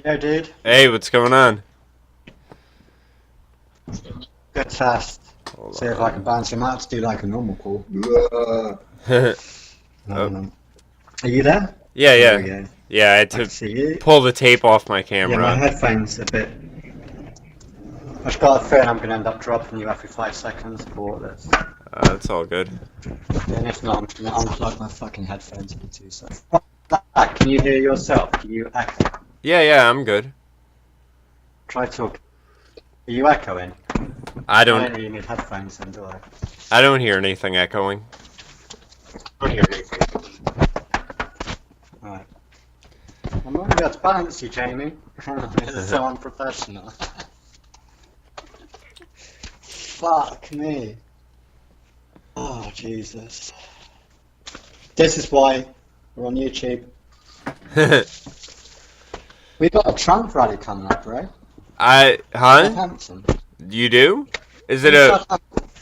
Yo, dude. Hey, what's going on? Good test. Hold See if I can bounce him out to do like a normal call. on. Are you there? Yeah, There we yeah. go. Yeah, I had I can to see you. pull the tape off my Yeah, my camera. headphones a bit. I've got a feeling I'm going to end up dropping you every 5 seconds for this. That's all good. And if not, I'm just going to unplug my fucking headphones in 2 seconds. Can you hear yourself? Can you echo? Yeah, I'm good. Try talking. Are you echoing? I I don't don't really need headphones then, do I don't hear anything echoing. I? Alright. I'm not going to be able to balance you, Jamie. This is so unprofessional. Fuck me. Oh, Jesus. This is why we're on YouTube. We got a Trump rally coming up, right? Huh? Southampton. You do? Is it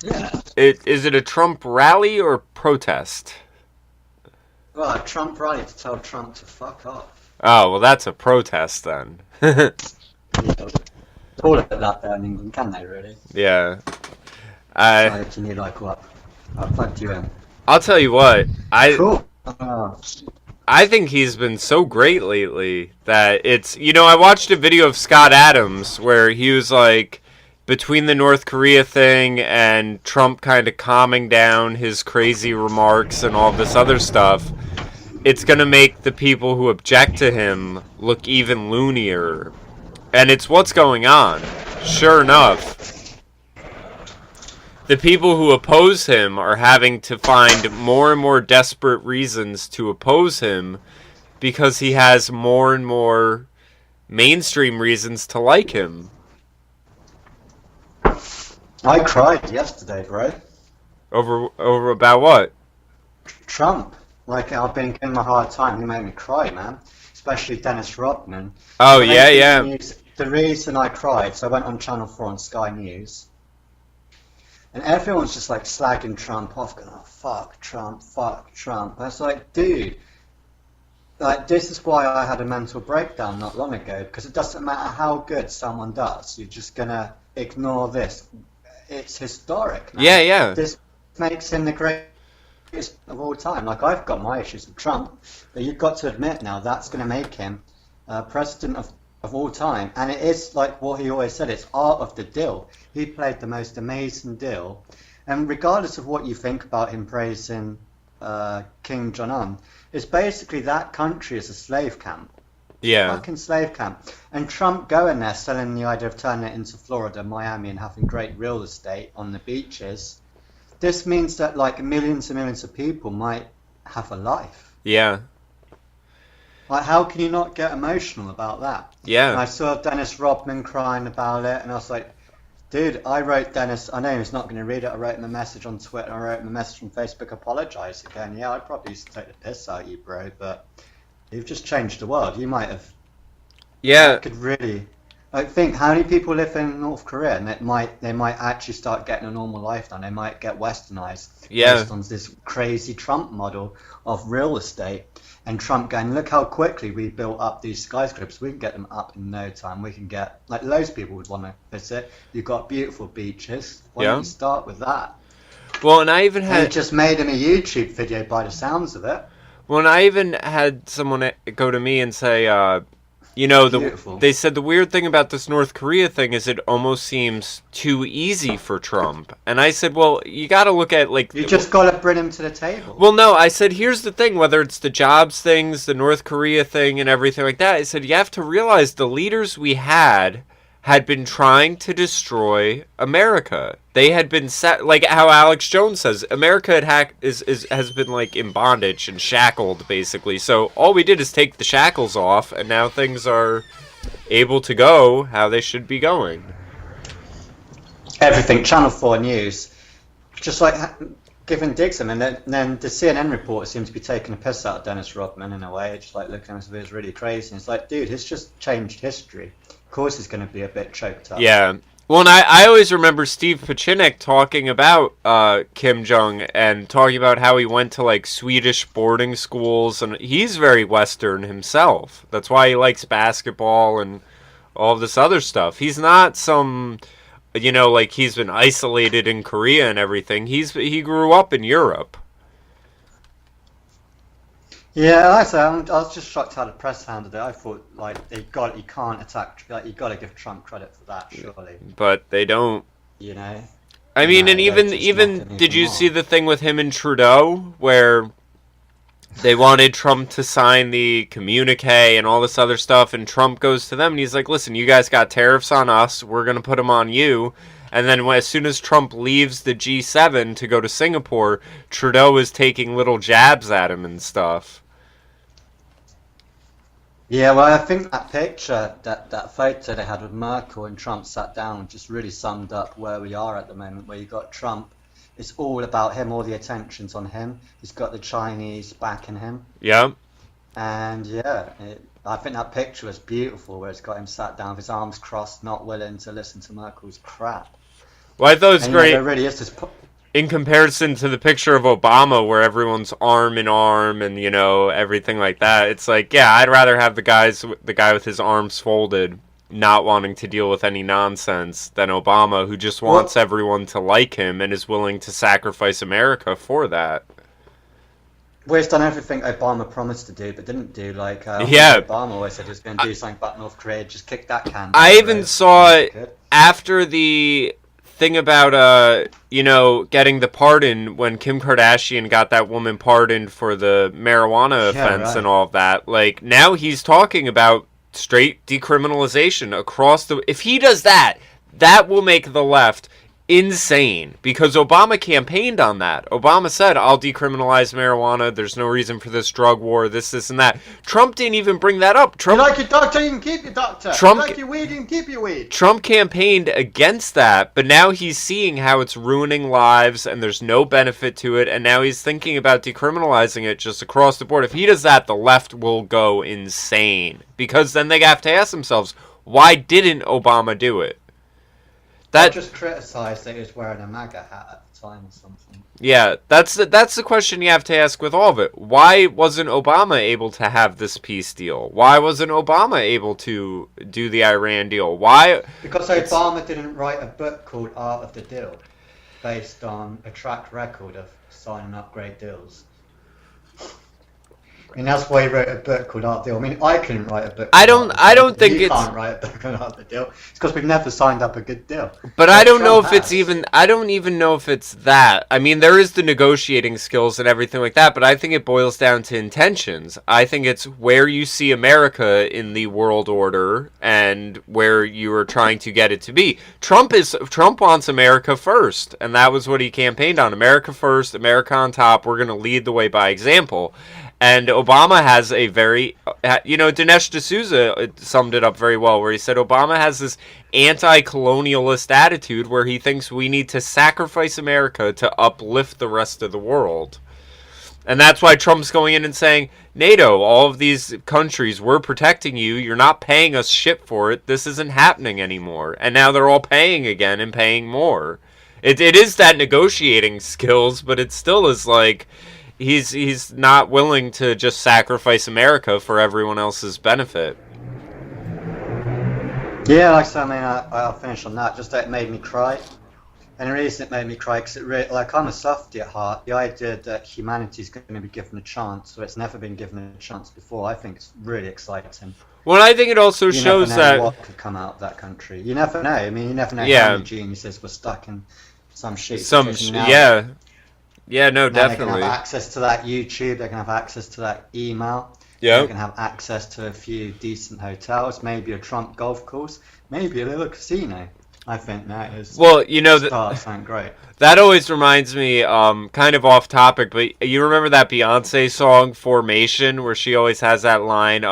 Yeah. is it a Trump rally or protest? Well, a Trump rally to tell Trump to fuck off. Oh, well, that's a protest then. Yeah. Call it that there in England, can they really? Yeah. Like, you need like what? I plugged you in. I'll tell you what. Cool. Oh. I think he's been so great lately that it's, I watched a video of Scott Adams where he was like, between the North Korea thing and Trump kind of calming down his crazy remarks and all this other stuff, it's going to make the people who object to him look even loonier. And it's what's going on. Sure enough, the people who oppose him are having to find more and more desperate reasons to oppose him because he has more and more mainstream reasons to like him. I cried yesterday, bro. Over about what? Trump. Like, I've been giving him a hard time. He made me cry, man. Especially Dennis Rodman. Oh, When I yeah, see the yeah. news- The reason I cried, so I went on Channel 4 on Sky News. And everyone's just like slagging Trump off, going, oh, fuck Trump, fuck Trump. I was like, dude, like, this is why I had a mental breakdown not long ago, because it doesn't matter how good someone does, you're just gonna ignore this. It's historic, man. Yeah. This makes him the greatest of all time. Like, I've got my issues with Trump, but you've got to admit now that's gonna make him president of all time. And it is like what he always said, it's art of the deal. He played the most amazing deal. And regardless of what you think about him praising King Jong-un, it's basically that country is a slave camp. Yeah. Fucking slave camp. And Trump going there selling the idea of turning it into Florida, Miami, and having great real estate on the beaches. This means that like millions and millions of people might have a life. Yeah. Like, how can you not get emotional about that? And Yeah. I saw Dennis Rodman crying about it, and I was like, dude, I wrote Dennis, I know he's not going to read it, I wrote him a message on Twitter, I wrote him a message on Facebook, apologise again. Yeah, I'd probably used to take the piss out of you, bro, but you've just changed the world. You might have, Yeah. could really, like, think how many people live in North Korea, and they might actually start getting a normal life now. They might get westernized Yeah. based on this crazy Trump model of real estate. And Trump going, look how quickly we built up these skyscrapers. We can get them up in no time. We can get, like, loads of people would want to visit. You've got beautiful beaches. Why Yeah. don't you start with that? Well, and I even And had it just made him a YouTube video by the sounds of it. someone go to me and say, Beautiful. they said the weird thing about this North Korea thing is it almost seems too easy for Trump. And I said, well, you got to look at, like... You just got to bring him to the table. Well, no, I said, here's the thing, whether it's the jobs things, the North Korea thing, and everything like that, I said, you have to realize the leaders we had been trying to destroy America. They had been set, like how Alex Jones says, America has been like in bondage and shackled, basically. So all we did is take the shackles off, and now things are able to go how they should be going. Everything, Channel 4 News, just like giving digs him. And then the CNN reporter seemed to be taking a piss out of Dennis Rodman in a way, just like looking at him as really crazy. And it's like, dude, he's just changed history. Of course he's going to be a bit choked up. Yeah, Well, and I always remember Steve Pachinek talking about Kim Jong and talking about how he went to like Swedish boarding schools, and he's very Western himself. That's why he likes basketball and all this other stuff. He's not some, like he's been isolated in Korea and everything. He grew up in Europe. Yeah, like I say, I was just shocked how the press handled it. I thought like you can't attack, like you got to give Trump credit for that, surely. But they don't. You know. I mean, No, and they just even knocked it did even you more. see the thing with him and Trudeau where they wanted Trump to sign the communique and all this other stuff, and Trump goes to them and he's like, "Listen, you guys got tariffs on us. We're gonna put them on you." And then as soon as Trump leaves the G7 to go to Singapore, Trudeau is taking little jabs at him and stuff. Yeah, well, I think that picture, that photo they had with Merkel and Trump sat down, just really summed up where we are at the moment. Where you got Trump, it's all about him, all the attention's on him. He's got the Chinese backing him, Yeah. and yeah, I think that picture was beautiful, where it's got him sat down with his arms crossed, not willing to listen to Merkel's crap. Well, I thought it was And great. there really is this. In comparison to the picture of Obama where everyone's arm in arm and everything like that, it's like, yeah, I'd rather have the guy with his arms folded not wanting to deal with any nonsense than Obama, who just wants everyone to like him and is willing to sacrifice America for that. Well, he's done everything Obama promised to do, but didn't do. Like, Yeah. Obama always said he was going to do something about North Korea, just kick that can. I down the even road. saw it Good. after the thing about getting the pardon when Kim Kardashian got that woman pardoned for the marijuana Yeah, offense right. and all of that. Like now he's talking about straight decriminalization across the. If he does that, that will make the left insane because Obama campaigned on that. Obama said, "I'll decriminalize marijuana. There's no reason for this drug war. This, and that." Trump didn't even bring that up. You Trump like your doctor, you can keep your doctor. Trump- You like your weed, you can keep your weed. Trump campaigned against that, but now he's seeing how it's ruining lives and there's no benefit to it, and now he's thinking about decriminalizing it just across the board. If he does that, the left will go insane. Because then they have to ask themselves, why didn't Obama do it? I just criticised that he was wearing a MAGA hat at the time or something. Yeah, that's the question you have to ask with all of it. Why wasn't Obama able to have this peace deal? Why wasn't Obama able to do the Iran deal? Why? Because Obama didn't write a book called Art of the Deal, based on a track record of signing up great deals. I mean, that's why he wrote a book called Art of the Deal. I mean, I couldn't write a book. I called don't- Art of the I Deal. don't think you it's- can't write a book called Art of the Deal. It's because we've never signed up a good deal. But I don't know if Trump it's has. even. I don't even know if it's that. I mean, there is the negotiating skills and everything like that, but I think it boils down to intentions. I think it's where you see America in the world order and where you are trying to get it to be. Trump wants America first, and that was what he campaigned on. America first, America on top. We're going to lead the way by example. And Obama has a very, Dinesh D'Souza summed it up very well, where he said Obama has this anti-colonialist attitude where he thinks we need to sacrifice America to uplift the rest of the world. And that's why Trump's going in and saying, NATO, all of these countries, we're protecting you. You're not paying us shit for it. This isn't happening anymore. And now they're all paying again and paying more. It is that negotiating skills, but it still is like... He's not willing to just sacrifice America for everyone else's benefit. Yeah, like I said, I mean, I'll finish on that. Just that it made me cry. And the reason it made me cry, because I'm a softie at heart. The idea that humanity's going to be given a chance, or it's never been given a chance before, I think it's really exciting. Well, I think it also shows You never know that... what could come out of that country. You never know. I mean, you never know Yeah. how many geniuses were stuck in some shit situation now. Yeah. Yeah, no, Now definitely. they can have access to that YouTube, they can have access to that email, Yeah. they can have access to a few decent hotels, maybe a Trump golf course, maybe a little casino. I think that is Well, something great. that always reminds me, kind of off topic, but you remember that Beyonce song, Formation, where she always has that line,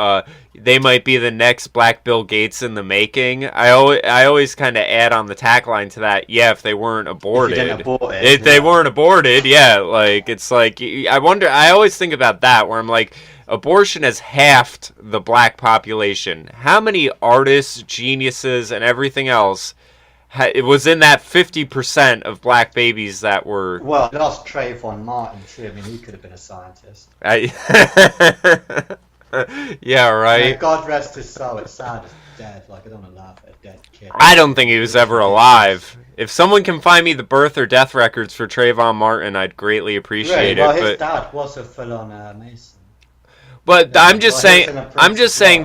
they might be the next Black Bill Gates in the making. I always kind of add on the tagline to that, yeah, if they weren't aborted. If you didn't abort it, If they weren't aborted, yeah, like, it's like, I always think about that, where I'm like, abortion has halved the black population. How many artists, geniuses, and everything else it was in that 50% of black babies that were. Well, lost Trayvon Martin too. I mean, he could have been a scientist. Yeah, right. God rest his soul. It's sad he's dead. Like, I don't want to laugh at a dead kid. I don't think he was ever alive. If someone can find me the birth or death records for Trayvon Martin, I'd greatly appreciate Well, it. his dad was a full-on Mason. But I'm just saying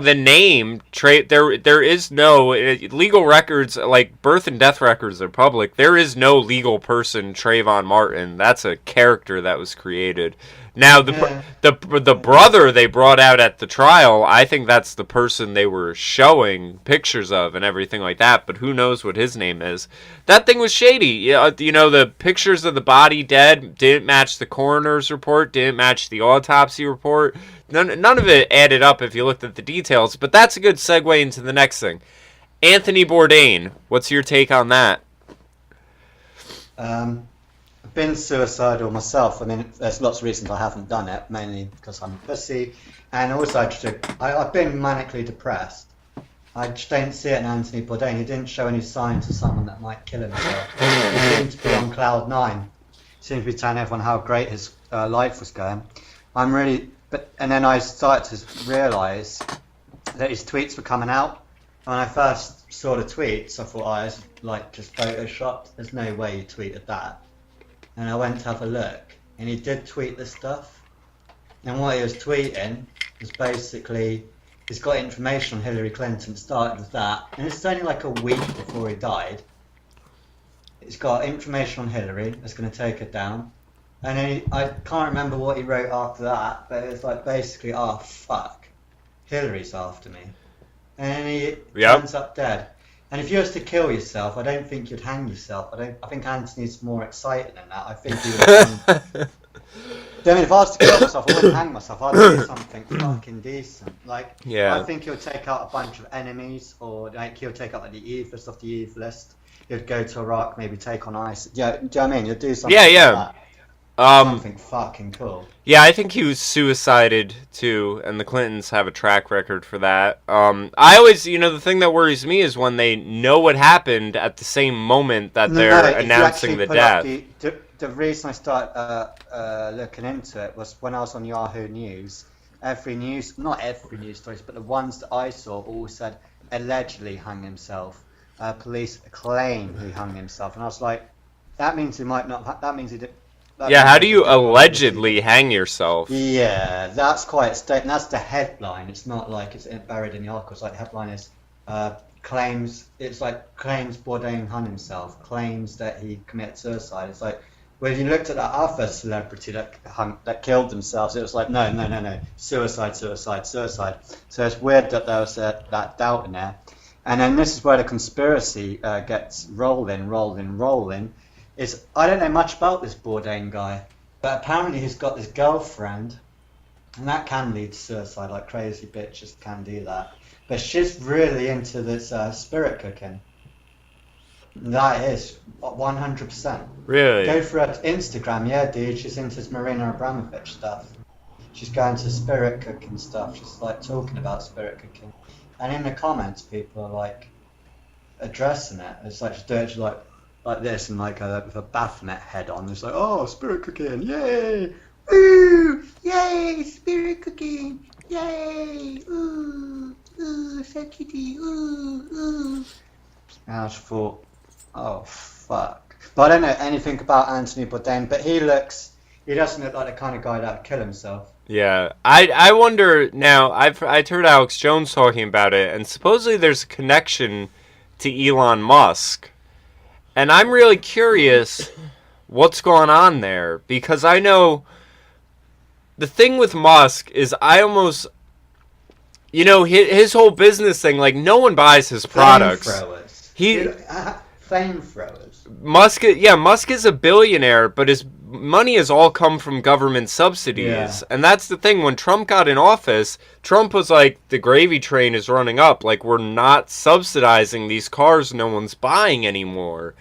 the name there is no legal records, like birth and death records are public. There is no legal person Trayvon Martin. That's a character that was created. Now the brother they brought out at the trial, I think that's the person they were showing pictures of and everything like that, but who knows what his name is. That thing was shady. You know, the pictures of the body dead didn't match the coroner's report, didn't match the autopsy report. None of it added up if you looked at the details, but that's a good segue into the next thing. Anthony Bourdain, what's your take on that? I've been suicidal myself. I mean, there's lots of reasons I haven't done it, mainly because I'm a pussy, and also I've been manically depressed. I just don't see it in Anthony Bourdain. He didn't show any signs of someone that might kill himself. He seemed to be on cloud nine. He seemed to be telling everyone how great his life was going. And then I started to realise that his tweets were coming out. When I first saw the tweets, I thought, it's like just photoshopped. There's no way he tweeted that. And I went to have a look, and he did tweet this stuff. And what he was tweeting was basically, he's got information on Hillary Clinton. It started with that, and it's only like a week before he died. He's got information on Hillary that's going to take her down. And then I can't remember what he wrote after that, but it was like basically, oh fuck, Hillary's after me. And then he ends up dead. And if you was to kill yourself, I don't think you'd hang yourself. I think Anthony's more excited than that. I think he would. I mean, if I was to kill myself, I wouldn't hang myself. I'd do something fucking decent. Like, I think he'll take out a bunch of enemies, or like he'll take out like the evilest of the evilest. He'd go to Iraq, maybe take on ISIS. Do you know what I mean? You'd do something like that. Something fucking cool. Yeah, I think he was suicided too, and the Clintons have a track record for that. I always, the thing that worries me is when they know what happened at the same moment that they're announcing the death. The reason I started looking into it was when I was on Yahoo News. Not every news story, but the ones that I saw all said allegedly hung himself. Police claim he hung himself, and I was like, that means he might not. That means he did. How do you allegedly hang yourself? Yeah, that's quite a statement. That's the headline. It's not like it's buried in the article. It's like the headline is claims. It's like claims Bourdain hung himself. Claims that he committed suicide. It's like, well, if you looked at that other celebrity that killed themselves, it was like no, suicide. So it's weird that there was that doubt in there. And then this is where the conspiracy gets rolling. I don't know much about this Bourdain guy, but apparently he's got this girlfriend, and that can lead to suicide, like crazy bitches can do that. But she's really into this spirit cooking. That is 100%. Really? Go for her Instagram, yeah, dude. She's into this Marina Abramovich stuff. She's going to spirit cooking stuff. She's like talking about spirit cooking, and in the comments, people are like addressing it. It's like she's doing it like this, and like with a Baphomet head on. It's like, oh, spirit cooking, yay! Ooh, yay, spirit cooking, yay! Ooh, so kitty, ooh. And I just thought, oh fuck. But I don't know anything about Anthony Bourdain, but he doesn't look like the kind of guy that would kill himself. Yeah, I wonder now. I've heard Alex Jones talking about it, and supposedly there's a connection to Elon Musk. And I'm really curious what's going on there, because I know the thing with Musk is I almost, his whole business thing, like no one buys his products. Flamethrowers. Musk is a billionaire, but his money has all come from government subsidies. Yeah. And that's the thing. When Trump got in office, Trump was like, the gravy train is running up. Like, we're not subsidizing these cars no one's buying anymore.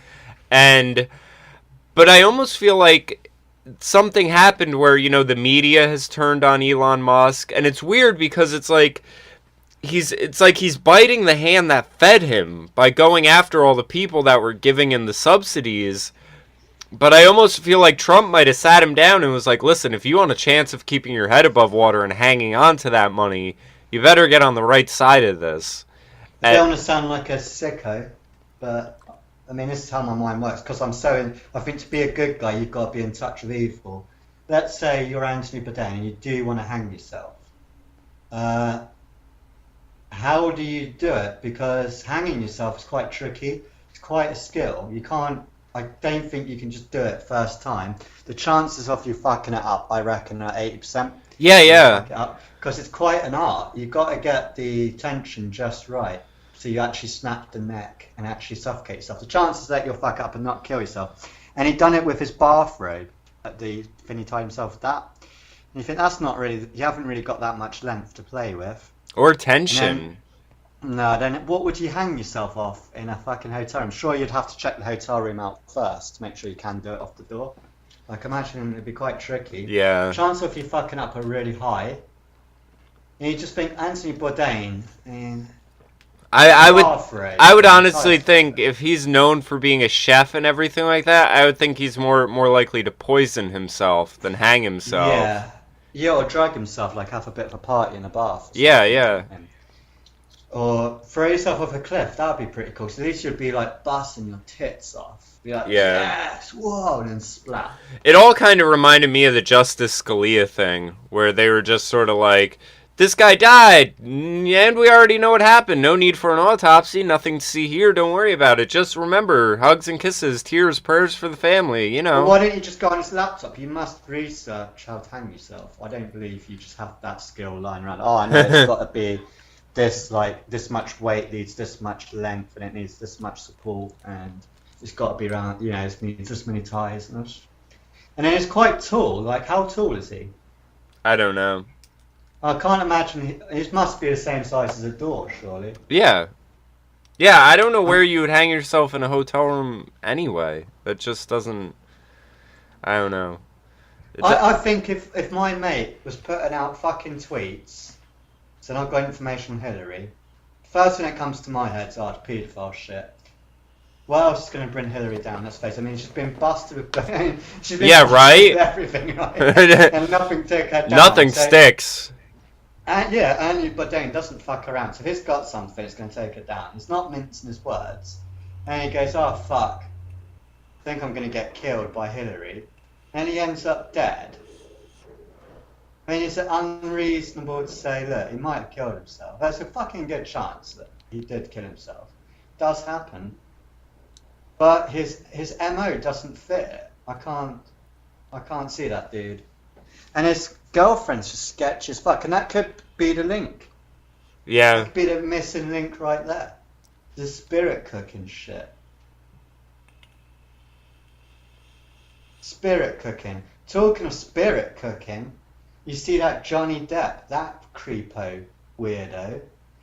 But I almost feel like something happened where, the media has turned on Elon Musk. And it's weird because it's like, it's like he's biting the hand that fed him by going after all the people that were giving him the subsidies. But I almost feel like Trump might have sat him down and was like, listen, if you want a chance of keeping your head above water and hanging on to that money, you better get on the right side of this. I don't want to sound like a sicko, but I mean, this is how my mind works, because I think to be a good guy, you've got to be in touch with evil. Let's say you're Anthony Bourdain and you do want to hang yourself. How do you do it? Because hanging yourself is quite tricky. It's quite a skill. I don't think you can just do it first time. The chances of you fucking it up, I reckon, are 80%. Yeah. Because it's quite an art. You've got to get the tension just right, so you actually snap the neck and actually suffocate yourself. The chances that you'll fuck up and not kill yourself. And he'd done it with his bathrobe at the thing. He tied himself with that. And you think that's not really, you haven't really got that much length to play with. Or tension. Then what would you hang yourself off in a fucking hotel room? Sure, you'd have to check the hotel room out first to make sure you can do it off the door. Like, imagine it'd be quite tricky. Yeah. Chances of you fucking up are really high. And you just think Anthony Bourdain and I would honestly think if he's known for being a chef and everything like that, I would think he's more likely to poison himself than hang himself. Yeah, or drug himself, like have a bit of a party in a bath. Yeah. Or throw yourself off a cliff. That would be pretty cool. So at least you'd be like busting your tits off. Be like, yes, whoa, and then splat. It all kind of reminded me of the Justice Scalia thing, where they were just sort of like, this guy died, and we already know what happened. No need for an autopsy. Nothing to see here. Don't worry about it. Just remember, hugs and kisses, tears, prayers for the family, you know. Well, why don't you just go on his laptop? You must research how to hang yourself. I don't believe you just have that skill lying around. Oh, I know, it's got to be this much weight needs this much length, and it needs this much support, and it's got to be around, it needs this many ties. And then it's quite tall. Like, how tall is he? I don't know. I can't imagine. He must be the same size as a door, surely. Yeah, I don't know where you would hang yourself in a hotel room anyway. That just doesn't... I don't know. I think if my mate was putting out fucking tweets, so I've got information on Hillary, first thing that comes to my head is pedophile shit. What else is going to bring Hillary down? Let's face it. I mean, she's been busted with... she's been busted with everything, right? And nothing took her down. Nothing sticks. And Anthony Bourdain doesn't fuck around. So if he's got something, it's going to take it down. He's not mincing his words. And he goes, oh, fuck. I think I'm going to get killed by Hillary. And he ends up dead. I mean, is it unreasonable to say, look, he might have killed himself? There's a fucking good chance that he did kill himself. It does happen. But his MO doesn't fit it. I can't see that dude. And his girlfriend's just sketchy as fuck, and that could be the link. Yeah. That could be the missing link right there. The spirit cooking shit. Spirit cooking. Talking of spirit cooking, you see that Johnny Depp, that creepo weirdo,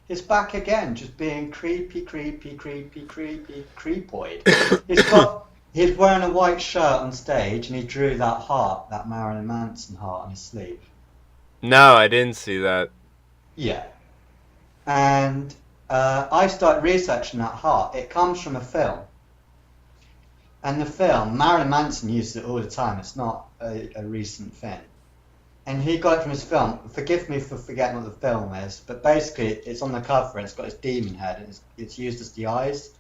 is back again, just being creepy, creepoid. He's wearing a white shirt on stage, and he drew that heart, that Marilyn Manson heart on his sleeve. No, I didn't see that. Yeah. And I started researching that heart. It comes from a film. And the film, Marilyn Manson uses it all the time. It's not a recent thing. And he got it from his film. Forgive me for forgetting what the film is, but basically it's on the cover and it's got his demon head and it's used as the eyes.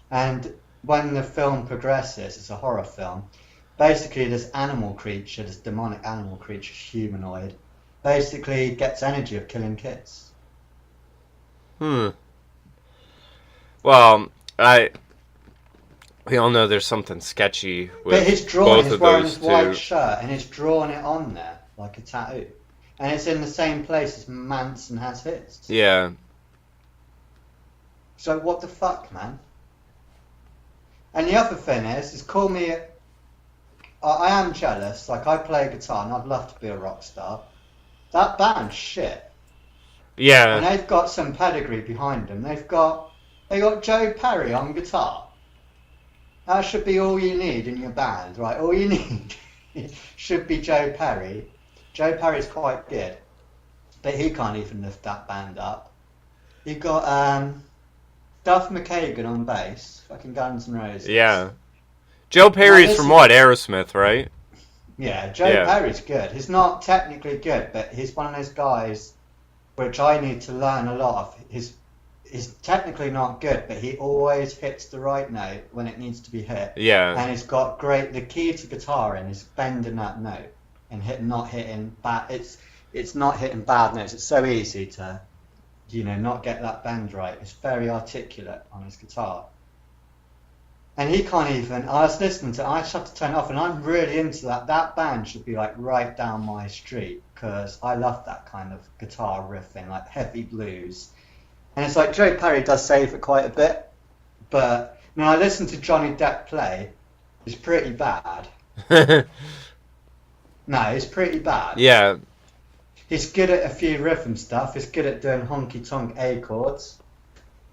And when the film progresses, it's a horror film, basically this animal creature, this demonic animal creature, humanoid, basically gets energy of killing kids. Well, we all know there's something sketchy with but he's drawing, both he's of wearing those his two. white shirt and he's drawing it on there like a tattoo. And it's in the same place as Manson has his. Yeah. So what the fuck, man? And the other thing is call me... I am jealous. Like, I play guitar and I'd love to be a rock star. That band's shit. Yeah. And they've got some pedigree behind them. They got Joe Perry on guitar. That should be all you need in your band, right? All you need should be Joe Perry. Joe Perry's quite good, but he can't even lift that band up. You got Duff McKagan on bass, fucking Guns N' Roses. Yeah. Joe Perry's from what? Aerosmith, right? Yeah, Joe Perry's good. He's not technically good, but he's one of those guys which I need to learn a lot of. He's technically not good, but he always hits the right note when it needs to be hit. Yeah. And he's got the key to guitaring is bending that note and not hitting bad. It's not hitting bad notes. It's so easy to, not get that bend right. It's very articulate on his guitar. And he can't even, I was listening to it, I just have to turn it off, and I'm really into that. That band should be like right down my street, because I love that kind of guitar riffing, like heavy blues. And it's like Joe Perry does save it quite a bit, but when I listen to Johnny Depp play, it's pretty bad. No, it's pretty bad. Yeah. He's good at a few rhythm stuff, he's good at doing honky-tonk A chords.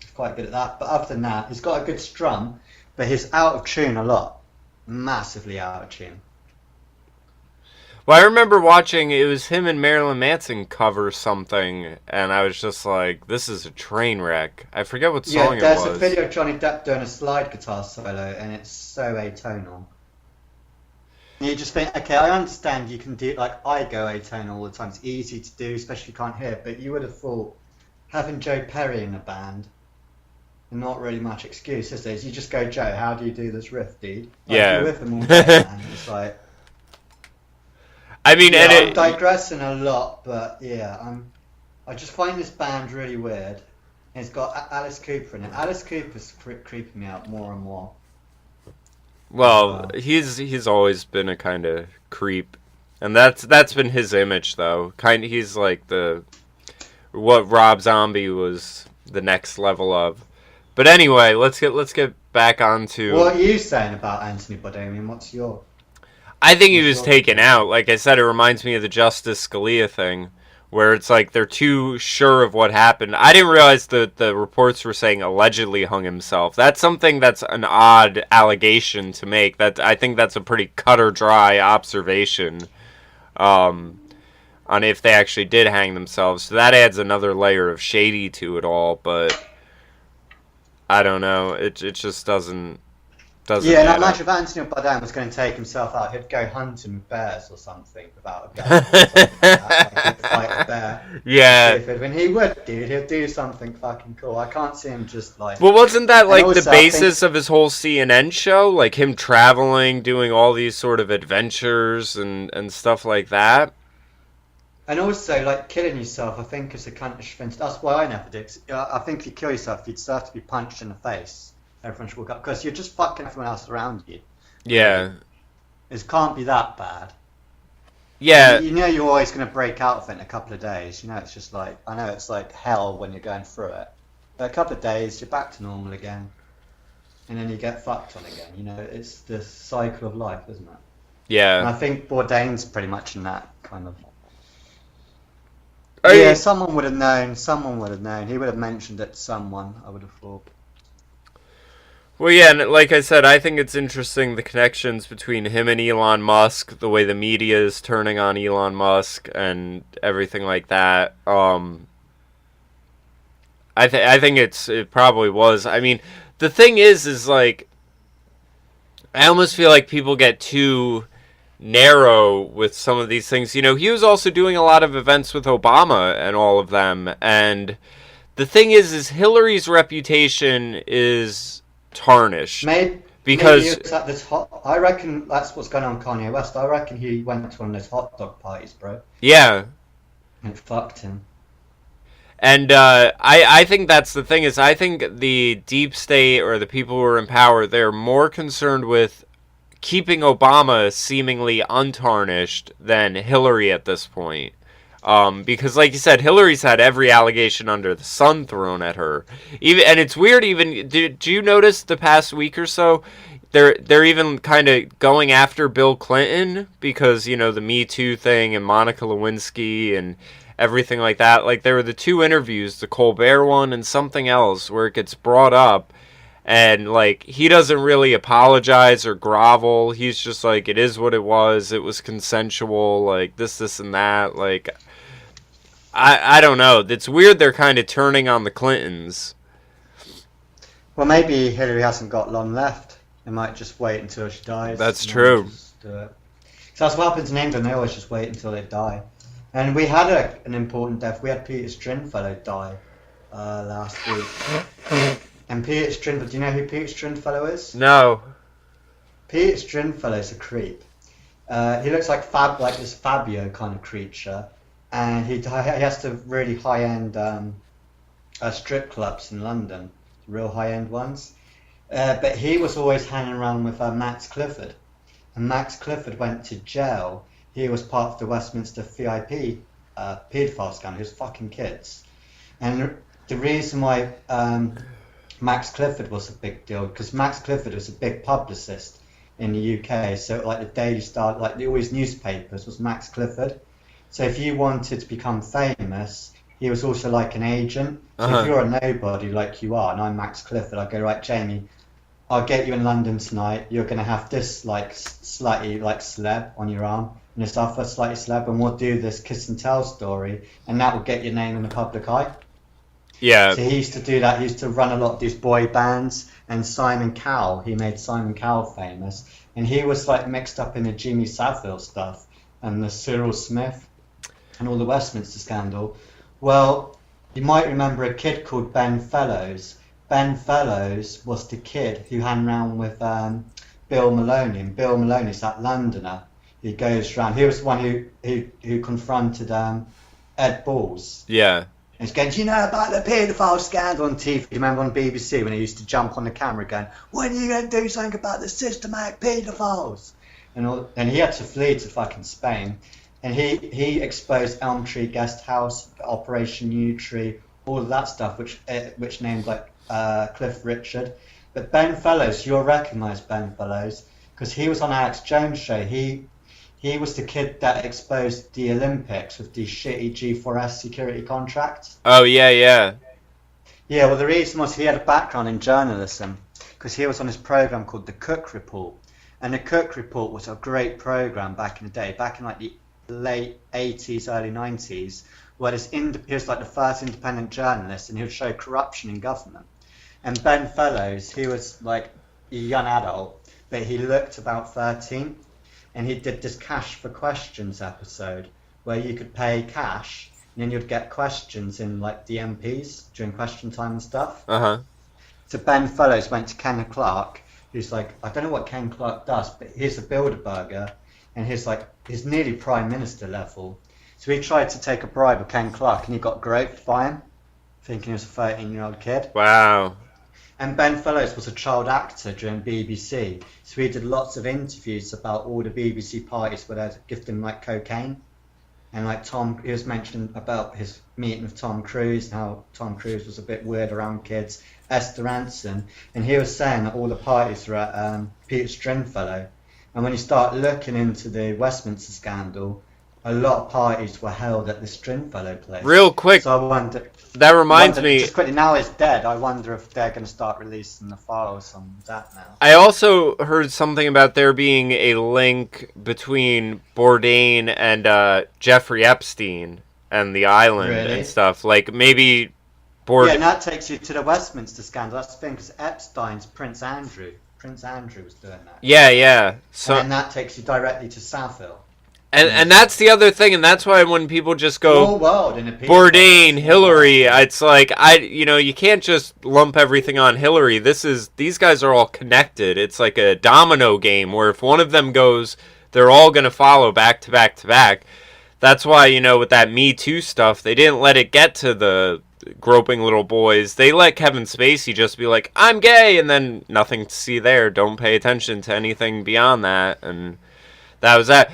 He's quite good at that, but other than that, he's got a good strum. But he's out of tune a lot. Massively out of tune. Well, I remember watching, it was him and Marilyn Manson cover something, and I was just like, this is a train wreck. I forget what song it was. Yeah, there's a video of Johnny Depp doing a slide guitar solo, and it's so atonal. And you just think, okay, I understand you can do, like, I go atonal all the time. It's easy to do, especially if you can't hear, but you would have thought, having Joe Perry in the band, not really much excuse, is there? You just go, Joe, how do you do this riff, dude? Like, yeah. You riff him all day, man. It's like... I mean, yeah, I'm digressing a lot, but yeah, I just find this band really weird. And it's got Alice Cooper in it. Alice Cooper's creeping me out more and more. Well, he's always been a kind of creep, and that's been his image, though. He's like what Rob Zombie was the next level of. But anyway, let's get back onto... What are you saying about Anthony Bourdain? What's your... I think he was taken out. Like I said, it reminds me of the Justice Scalia thing, where it's like they're too sure of what happened. I didn't realize that the reports were saying allegedly hung himself. That's something that's an odd allegation to make. I think that's a pretty cut or dry observation on if they actually did hang themselves. So that adds another layer of shady to it all, but... I don't know. It just doesn't. Yeah, now imagine if Anthony Bourdain was going to take himself out, he'd go hunting bears or something without a gun. Or something like that. Like he'd fight a bear. Yeah. When he would, dude, he'd do something fucking cool. I can't see him just like. Well, wasn't that like the basis of his whole CNN show? Like him traveling, doing all these sort of adventures and stuff like that. And also, like, killing yourself, I think, is a kind of offence. That's why I never do. I think if you kill yourself, you'd deserve to be punched in the face. Everyone should walk up. Because you're just fucking everyone else around you. Yeah. It can't be that bad. Yeah. You know you're always going to break out of it in a couple of days. You know, it's just like... I know it's like hell when you're going through it. But a couple of days, you're back to normal again. And then you get fucked on again. You know, it's the cycle of life, isn't it? Yeah. And I think Bourdain's pretty much in that kind of... Yeah, someone would have known. Someone would have known. He would have mentioned it to someone, I would have thought. Well, yeah, and like I said, I think it's interesting the connections between him and Elon Musk, the way the media is turning on Elon Musk and everything like that. I think it probably was. I mean, the thing is like, I almost feel like people get too narrow with some of these things. You know, he was also doing a lot of events with Obama and all of them, and the thing is Hillary's reputation is tarnished. Because I reckon that's what's going on with Kanye West. I reckon he went to one of those hot dog parties, bro. Yeah. And it fucked him. And I think that's the thing, is I think the deep state or the people who are in power, they're more concerned with keeping Obama seemingly untarnished than Hillary at this point. Because, like you said, Hillary's had every allegation under the sun thrown at her. And it's weird, even, did you notice the past week or so, they're even kind of going after Bill Clinton because, you know, the Me Too thing and Monica Lewinsky and everything like that. Like, there were the two interviews, the Colbert one and something else, where it gets brought up. And, like, he doesn't really apologize or grovel. He's just like, it is what it was. It was consensual, like, this, and that. Like, I don't know. It's weird they're kind of turning on the Clintons. Well, maybe Hillary hasn't got long left. They might just wait until she dies. That's true. Just do it. So that's what happens in England. They always just wait until they die. And we had an important death. We had Peter Stringfellow die last week. And Peter Stringfellow, do you know who Peter Stringfellow is? No. Peter Stringfellow's a creep. He looks like this Fabio kind of creature. And he has to really high-end strip clubs in London. Real high-end ones. But he was always hanging around with Max Clifford. And Max Clifford went to jail. He was part of the Westminster VIP paedophile scandal. He was fucking kids. And the reason why Max Clifford was a big deal, because Max Clifford was a big publicist in the UK. So like the Daily Star, like all his newspapers was Max Clifford. So if you wanted to become famous, he was also like an agent. So if you're a nobody like you are, and I'm Max Clifford, I go, right, Jamie, I'll get you in London tonight. You're going to have this like slightly like celeb on your arm and this other slightly celeb, and we'll do this kiss and tell story, and that will get your name in the public eye. Yeah. So he used to do that. He used to run a lot of these boy bands, and Simon Cowell, he made Simon Cowell famous, and he was like mixed up in the Jimmy Savile stuff and the Cyril Smith and all the Westminster scandal. Well, you might remember a kid called Ben Fellows. Ben Fellows was the kid who hung around with Bill Maloney, and Bill Maloney's that Londoner. He goes around. He was the one who confronted Ed Balls. Yeah. And he's going, do you know about the paedophile scandal on TV? You remember on BBC when he used to jump on the camera going, when are you going to do something about the systematic paedophiles? And he had to flee to fucking Spain. And he exposed Elm Tree Guest House, Operation Yew Tree, all of that stuff, which named like Cliff Richard. But Ben Fellows, you'll recognise Ben Fellows, because he was on Alex Jones' show. He was the kid that exposed the Olympics with the shitty G4S security contracts. Oh, yeah, yeah. Yeah, well, the reason was he had a background in journalism, because he was on this programme called The Cook Report. And The Cook Report was a great programme back in the day, back in like the late 80s, early 90s, where he was like the first independent journalist, and he would show corruption in government. And Ben Fellows, he was like a young adult, but he looked about 13, and he did this Cash for Questions episode, where you could pay cash, and then you'd get questions in like the MPs during question time and stuff. So Ben Fellows went to Ken Clarke, who's like, I don't know what Ken Clarke does, but he's a Bilderberger, and he's nearly Prime Minister level. So he tried to take a bribe of Ken Clarke, and he got groped by him, thinking he was a 13-year-old kid. Wow. And Ben Fellows was a child actor during BBC, so he did lots of interviews about all the BBC parties where they'd gift him like cocaine. And like he was mentioning about his meeting with Tom Cruise, and how Tom Cruise was a bit weird around kids, Esther Ranson, and he was saying that all the parties were at Peter Stringfellow. And when you start looking into the Westminster scandal, a lot of parties were held at the Stringfellow place. Real quick, so I wonder, that reminds me... Just quickly, now it's dead, I wonder if they're going to start releasing the files on that now. I also heard something about there being a link between Bourdain and Jeffrey Epstein and the island and stuff. Like, maybe... Yeah, and that takes you to the Westminster scandal. That's the thing, because Epstein's Prince Andrew. Prince Andrew was doing that. Yeah, yeah. So, and that takes you directly to Savile. And that's the other thing, and that's why when people just go, whole world in a Bourdain, Hillary, it's like, you can't just lump everything on Hillary. These guys are all connected. It's like a domino game where if one of them goes, they're all going to follow back to back to back. That's why, with that Me Too stuff, they didn't let it get to the groping little boys. They let Kevin Spacey just be like, I'm gay, and then nothing to see there. Don't pay attention to anything beyond that, and... That was that.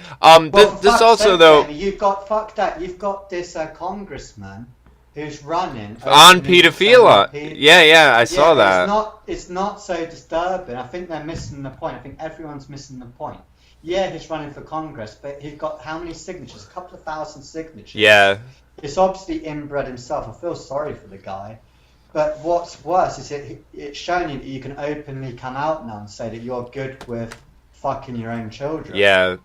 This also, though... You've got this congressman who's running... On paedophilia. Yeah, I saw that. It's not so disturbing. I think they're missing the point. I think everyone's missing the point. Yeah, he's running for Congress, but he's got how many signatures? A couple of thousand signatures. Yeah. It's obviously inbred himself. I feel sorry for the guy. But what's worse is it's showing you that you can openly come out now and say that you're good with... fucking your own children. Yeah.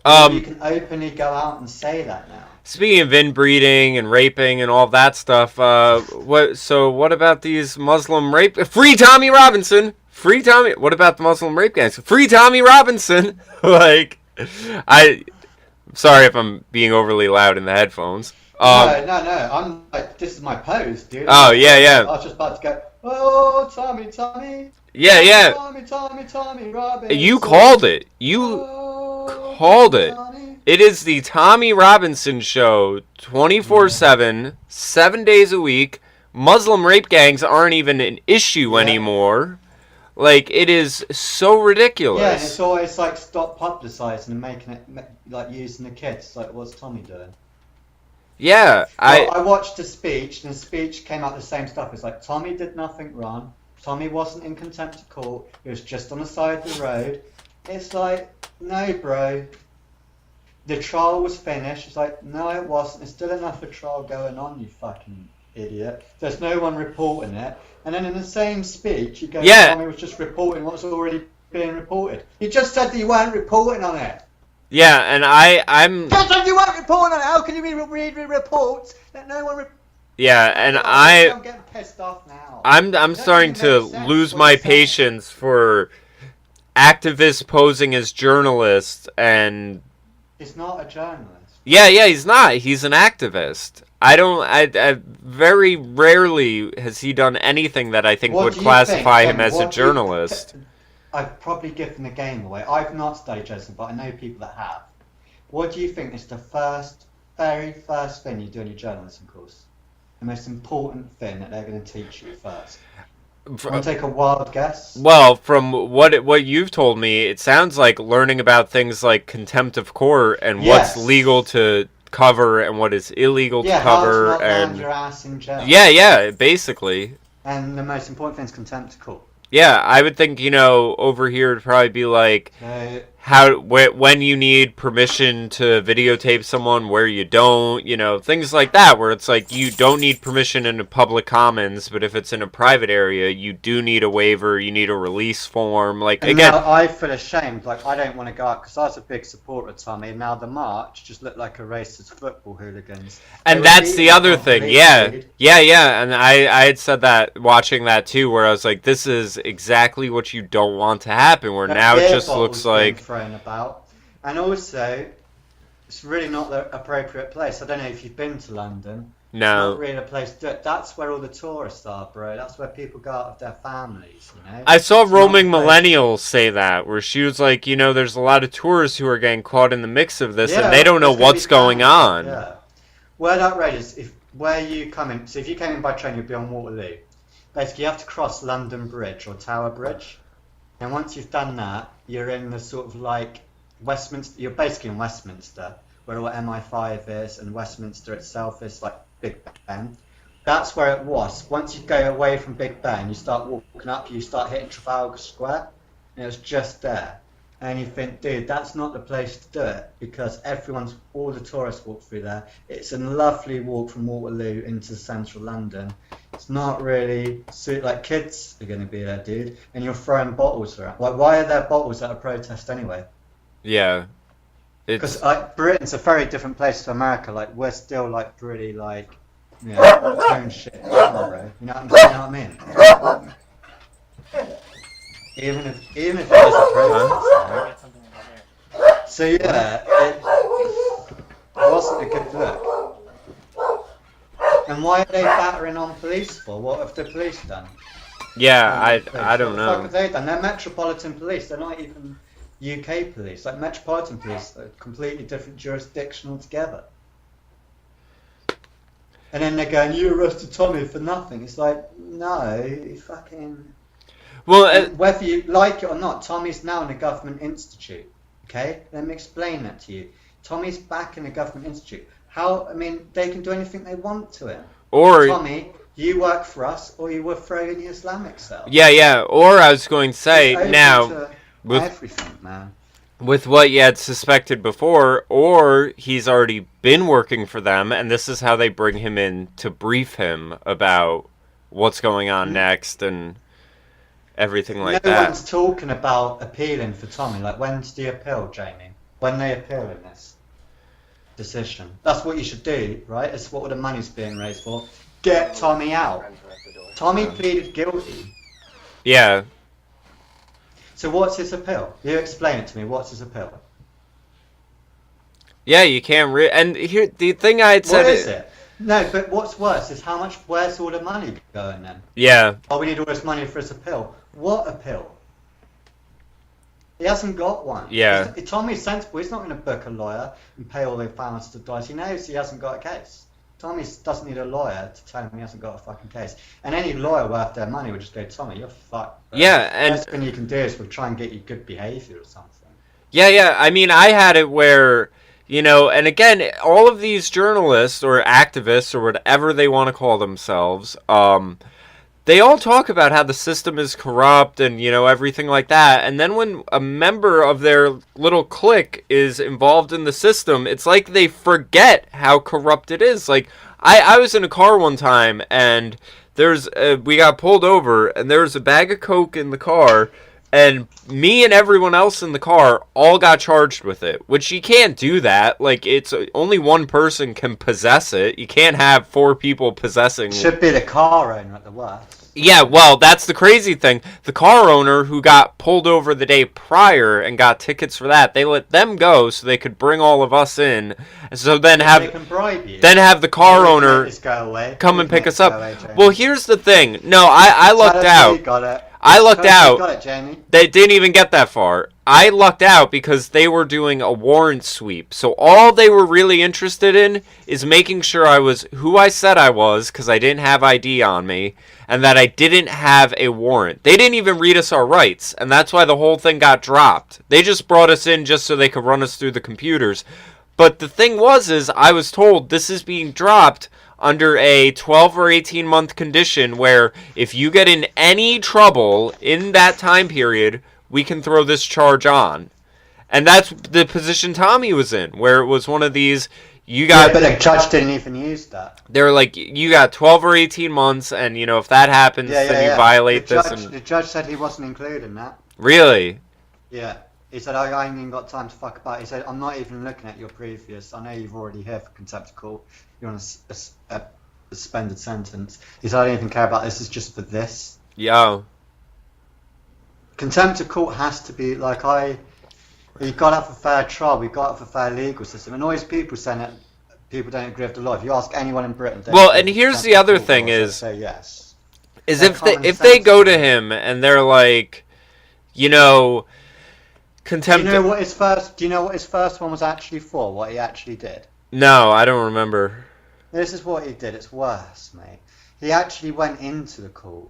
You can openly go out and say that now. Speaking of inbreeding and raping and all that stuff, what about these Muslim rape? Free Tommy Robinson! Free Tommy! What about the Muslim rape gangs? Free Tommy Robinson! Like, sorry if I'm being overly loud in the headphones. No. I'm like, this is my pose, dude. Oh, yeah. I was just about to go, oh, Tommy. Yeah. Tommy Robinson. You called it. Called it. It is the Tommy Robinson Show, 24/7, 7 days a week. Muslim rape gangs aren't even an issue anymore. Like, it is so ridiculous. Yeah, and it's always like stop publicising and making it like using the kids. Like, what's Tommy doing? Yeah, I watched the speech, and the speech came out the same stuff. It's like Tommy did nothing wrong. Tommy wasn't in contempt of court. He was just on the side of the road. It's like, no, bro. The trial was finished. It's like, no, it wasn't. There's still enough of trial going on, you fucking idiot. There's no one reporting it. And then in the same speech, you go, Tommy was just reporting what's already being reported. You just said that you weren't reporting on it. Yeah, and I'm... Just said you weren't reporting on it. How can you read reports that no one... Yeah, and I'm getting pissed off now. I'm starting to lose my patience for activists posing as journalists and... He's not a journalist. Yeah, he's not. He's an activist. I very rarely has he done anything that I think would classify him as a journalist. I've probably given the game away. I've not studied journalism, but I know people that have. What do you think is the very first thing you do in your journalism course? The most important thing that they're going to teach you first? Want to take a wild guess? Well, from what you've told me, it sounds like learning about things like contempt of court and what's legal to cover and what is illegal to cover, how to not and land your ass in jail. Yeah, basically. And the most important thing is contempt of court. Yeah, I would think, over here it'd probably be like when you need permission to videotape someone, where you don't, things like that, where it's like you don't need permission in a public commons, but if it's in a private area, you do need a waiver, you need a release form. Like, and again, now I feel ashamed. Like, I don't want to go out because I was a big supporter of Tommy. And now the march just looked like a racist football hooligans. And that's the other thing. Yeah. And I had said that watching that too, where I was like, this is exactly what you don't want to happen. Where now it just looks like thrown about, and also it's really not the appropriate place. I don't know if you've been to London. No. It's not really a place to do it. That's where all the tourists are, bro. That's where people go out with their families, I saw Roaming Millennials say that, where she was like, there's a lot of tourists who are getting caught in the mix of this, and they don't know what's going on. Yeah. Word outrageous. Where you come in, so if you came in by train, you'd be on Waterloo. Basically, you have to cross London Bridge or Tower Bridge. And once you've done that, you're in the sort of like Westminster. You're basically in Westminster, where all MI5 is, and Westminster itself is like Big Ben. That's where it was. Once you go away from Big Ben, you start walking up, you start hitting Trafalgar Square, and it was just there. And you think, dude, that's not the place to do it, because all the tourists walk through there. It's a lovely walk from Waterloo into central London. It's not really like kids are going to be there, dude, and you're throwing bottles around. Like, why are there bottles at a protest anyway? Yeah, because Britain's a very different place to America. Like, we're still like pretty like tone shit, bro. You know what I mean? Even if it is a protest. So yeah, it wasn't a good look. And why are they battering on police for? What have the police done? Yeah, I don't know. What the fuck have they done? They're Metropolitan Police. They're not even UK police. Like, Metropolitan Police are completely different jurisdiction altogether. And then they're going, you arrested Tommy for nothing. It's like, no, you fucking... Well, whether you like it or not, Tommy's now in a government institute. Okay? Let me explain that to you. Tommy's back in a government institute. They can do anything they want to him. Or Tommy, you work for us, or you were thrown in the Islamic cell. Yeah. Or I was going to say now, everything, man. With what you had suspected before, or he's already been working for them, and this is how they bring him in to brief him about what's going on next and everything like that. No one's talking about appealing for Tommy. Like, when's the appeal, Jamie? when they appear in this decision. That's what you should do, right? It's what all the money's being raised for. Get Tommy out. Tommy pleaded guilty. Yeah. So what's his appeal? You explain it to me. What's his appeal? Yeah, you can't and here the thing I had said. What is it? No, but what's worse is where's all the money going then? Yeah. Oh, we need all this money for his appeal. What appeal? He hasn't got one. Yeah. Tommy's sensible. He's not going to book a lawyer and pay all the fans to die. He knows he hasn't got a case. Tommy doesn't need a lawyer to tell him he hasn't got a fucking case. And any lawyer worth their money would just go, Tommy, you're fucked. Bro. Yeah, and the best thing you can do is we'll try and get you good behaviour or something. Yeah. I mean, I had it where, and again, all of these journalists or activists or whatever they want to call themselves, they all talk about how the system is corrupt and, everything like that. And then when a member of their little clique is involved in the system, it's like they forget how corrupt it is. Like, I was in a car one time and we got pulled over and there was a bag of Coke in the car. And me and everyone else in the car all got charged with it, which you can't do that. Like, it's only one person can possess it. You can't have 4 people possessing. Should be the car owner at the worst. Yeah, well, that's the crazy thing. The car owner who got pulled over the day prior and got tickets for that, they let them go so they could bring all of us in. So then they can bribe you. Then have the car owner come and pick us up. Well, here's the thing. No, I lucked out. You got it. I lucked out. Got it, Jamie. They didn't even get that far. I lucked out because they were doing a warrant sweep. So all they were really interested in is making sure I was who I said I was because I didn't have ID on me and that I didn't have a warrant. They didn't even read us our rights, and that's why the whole thing got dropped. They just brought us in just so they could run us through the computers. But the thing is I was told this is being dropped under a 12 or 18 month condition where if you get in any trouble in that time period, we can throw this charge on. And that's the position Tommy was in, where it was one of these, but the judge didn't even use that. They were like, you got 12 or 18 months, and, if that happens, then you violate this. The judge said he wasn't included in that. Really? Yeah. He said, I ain't even got time to fuck about. He said, I'm not even looking at your previous. I know you've already here for contempt of court. You're on a suspended sentence. He said, I don't even care about this. It's just for this. Yeah. Contempt of court has to be like you've got to have a fair trial. We've got to have a fair legal system. And always people saying that people don't agree with the law. If you ask anyone in Britain, well, and here's the other thing is, say yes. Is if they go to him and they're like, contempt. Do you know what his first one was actually for? What he actually did? No, I don't remember. This is what he did. It's worse, mate. He actually went into the court.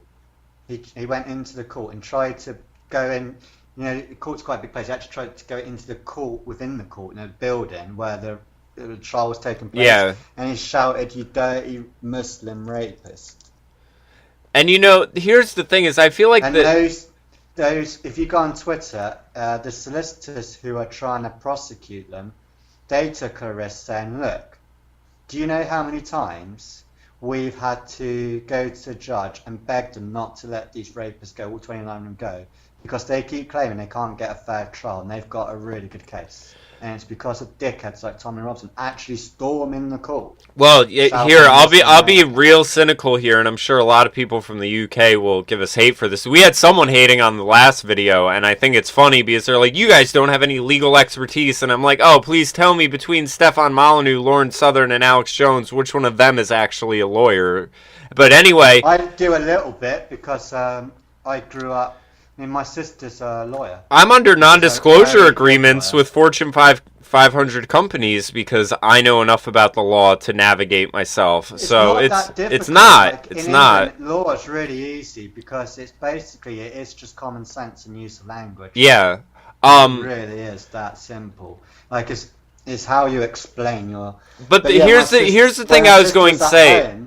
He went into the court and tried to go in. The court's quite a big place. He actually tried to go into the court within the court, in a building where the trial was taking place. Yeah. And he shouted, "You dirty Muslim rapist!" And here's the thing: is I feel like those, if you go on Twitter, the solicitors who are trying to prosecute them, they took a risk saying, look, do you know how many times we've had to go to the judge and beg them not to let these rapists go, all 29 of them go, because they keep claiming they can't get a fair trial and they've got a really good case. And it's because of dickheads like Tommy Robson actually storming the court. Well, here I'll be real cynical here, and I'm sure a lot of people from the UK will give us hate for this. We had someone hating on the last video, and I think it's funny because they're like, "You guys don't have any legal expertise," and I'm like, "Oh, please tell me between Stefan Molyneux, Lawrence Southern, and Alex Jones, which one of them is actually a lawyer?" But anyway, I do a little bit because I grew up. My sister's a lawyer. I'm under non-disclosure agreements with Fortune 500 companies because I know enough about the law to navigate myself. It's not. Law is really easy because it is just common sense and use of language. Yeah. It really is that simple. Like it's how you explain your. But here's the thing I was going to say.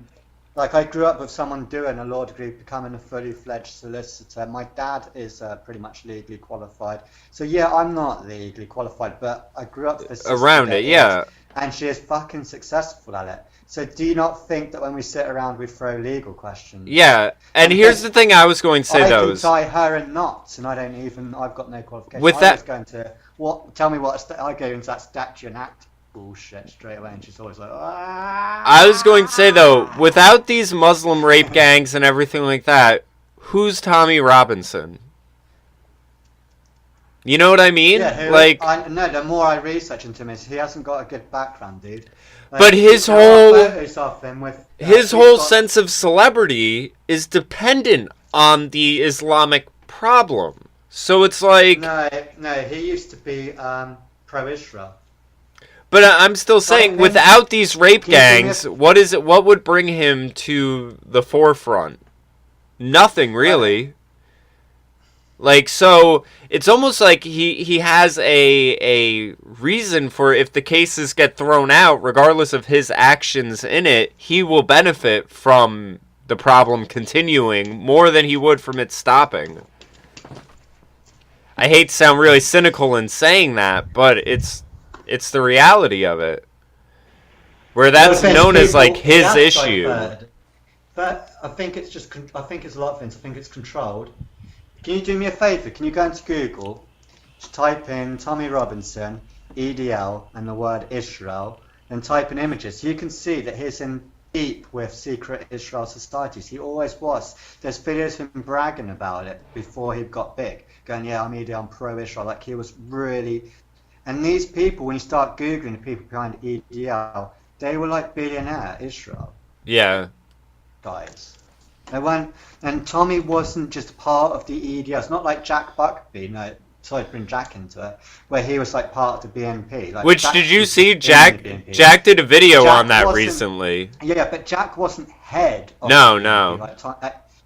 Like, I grew up with someone doing a law degree, becoming a fully fledged solicitor. My dad is pretty much legally qualified. So, yeah, I'm not legally qualified, but I grew up with around it, yeah. and she is fucking successful at it. So do you not think that when we sit around we throw legal questions? Yeah, and here's the thing I was going to say, I though. can tie her in knots, and I've got no qualification. With I that, was going to, tell me what, I go into that statute and act bullshit straight away, and she's always like, ah. I was going to say, though, without these Muslim rape gangs and everything like that, who's Tommy Robinson? You know what I mean? Yeah, no, the more I research into him, he hasn't got a good background, dude. But his whole sense of celebrity is dependent on the Islamic problem. So it's like... No, he used to be pro-Israel. But I'm still saying, without these rape gangs, what would bring him to the forefront? Nothing, really. Like, so it's almost like he has a reason for, if the cases get thrown out, regardless of his actions in it, he will benefit from the problem continuing more than he would from it stopping. I hate to sound really cynical in saying that, but it's the reality of it. Where that's known as like his issue. But I think it's a lot of things. I think it's controlled. Can you do me a favour? Can you go into Google, just type in Tommy Robinson, EDL, and the word Israel, and type in images? You can see that he's in deep with secret Israel societies. He always was. There's videos of him bragging about it before he got big, going, yeah, I'm EDL, I'm pro-Israel. Like, he was really... And these people, when you start Googling the people behind EDL, they were like billionaire Israel. Yeah. Guys. They weren't, and Tommy wasn't just part of the EDL. It's not like Jack Buckby. No, sorry to bring Jack into it, where he was like part of the BNP. Like, which, did you see? Jack did a video on that recently. Yeah, but Jack wasn't head of No. Like,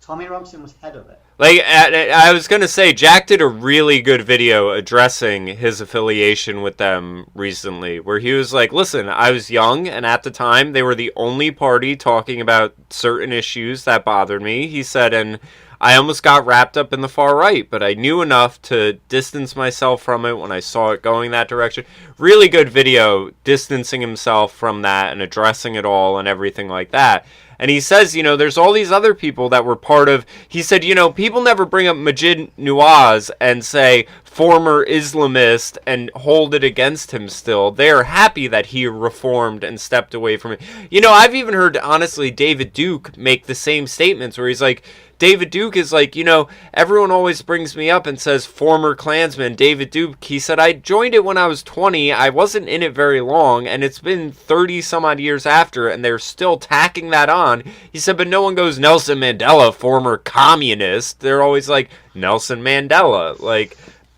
Tommy Robinson was head of it. Like, I was going to say, Jack did a really good video addressing his affiliation with them recently, where he was like, listen, I was young, and at the time, they were the only party talking about certain issues that bothered me. He said, and I almost got wrapped up in the far right, but I knew enough to distance myself from it when I saw it going that direction. Really good video, distancing himself from that and addressing it all and everything like that. And he says, you know, there's all these other people that were part of... He said, you know, people never bring up Majid Nawaz and say former Islamist and hold it against him still. They are happy that he reformed and stepped away from it. You know, I've even heard, honestly, David Duke make the same statements where he's like... David Duke is like, you know, everyone always brings me up and says former Klansman David Duke. He said, I joined it when I was 20. I wasn't in it very long, and it's been 30 some odd years after, and they're still tacking that on. He said, but no one goes Nelson Mandela, former communist. They're always like Nelson Mandela. Like,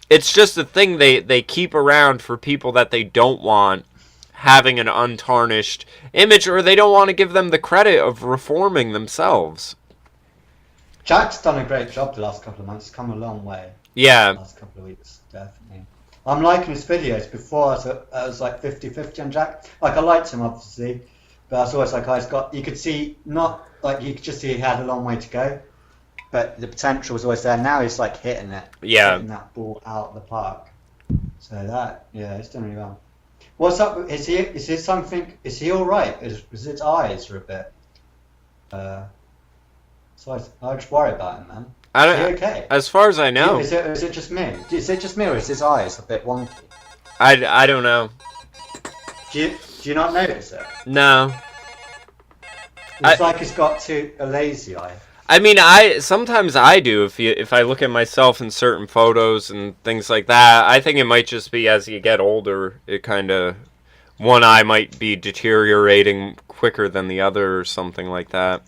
it's just a thing they keep around for people that they don't want having an untarnished image, or they don't want to give them the credit of reforming themselves. Jack's done a great job the last couple of months. He's come a long way. Yeah. The last couple of weeks, definitely. I'm liking his videos. Before I was like 50-50 on Jack. Like, I liked him, obviously. But I was always like, you could see, not, like, you could just see he had a long way to go. But the potential was always there. Now he's like hitting it. Yeah. Hitting that ball out of the park. So that, yeah, he's done really well. What's up? Is he alright? Is his eyes are a bit, so I just worry about him, man. Is he okay? As far as I know. Is it just me? Is it just me, or is his eyes a bit wonky? I don't know. Do you not notice it? No. It's like he's got a lazy eye. I mean, sometimes I do. If I look at myself in certain photos and things like that, I think it might just be as you get older, it kind of, one eye might be deteriorating quicker than the other or something like that.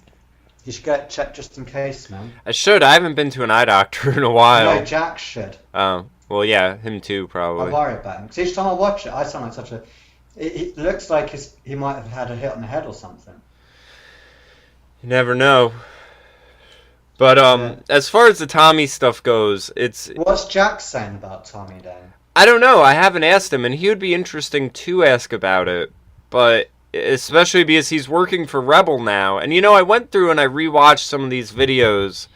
You should get checked just in case, man. I should. I haven't been to an eye doctor in a while. No, Jack should. Oh, well, yeah, him too, probably. I worry about him. Because each time I watch it, I sound like such a... It looks like he might have had a hit on the head or something. You never know. But as far as the Tommy stuff goes, it's... What's Jack saying about Tommy, then? I don't know. I haven't asked him, and he would be interesting to ask about it. But... especially because he's working for Rebel now. And, you know, I went through and I rewatched some of these videos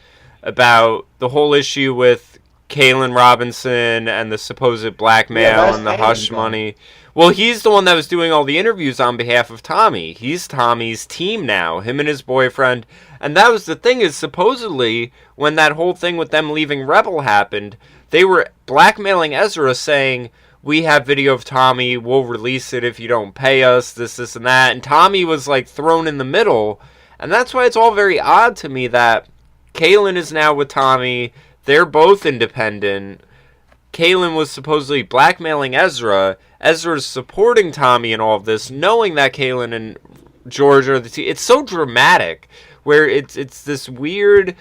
about the whole issue with Kalen Robinson and the supposed blackmail and the hush money. Well, he's the one that was doing all the interviews on behalf of Tommy. He's Tommy's team now, him and his boyfriend. And that was the thing, is supposedly when that whole thing with them leaving Rebel happened, they were blackmailing Ezra saying, we have video of Tommy, we'll release it if you don't pay us, this, and that. And Tommy was like thrown in the middle. And that's why it's all very odd to me that Kaylin is now with Tommy. They're both independent. Kaylin was supposedly blackmailing Ezra. Ezra's supporting Tommy in all of this, knowing that Kaylin and George are the team. It's so dramatic, where it's this weird.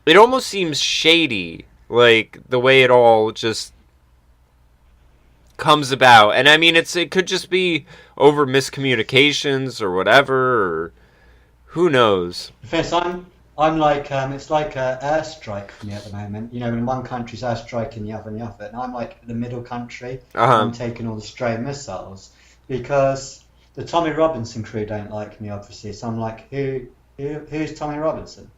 It almost seems shady, like the way it all just comes about. And I mean, it could just be over miscommunications or whatever, or who knows. First, I'm like, it's like an airstrike for me at the moment. You know, when one country's airstriking the other and the other, and I'm like the middle country. I'm taking all the stray missiles because the Tommy Robinson crew don't like me, obviously. So I'm like, who's Tommy Robinson?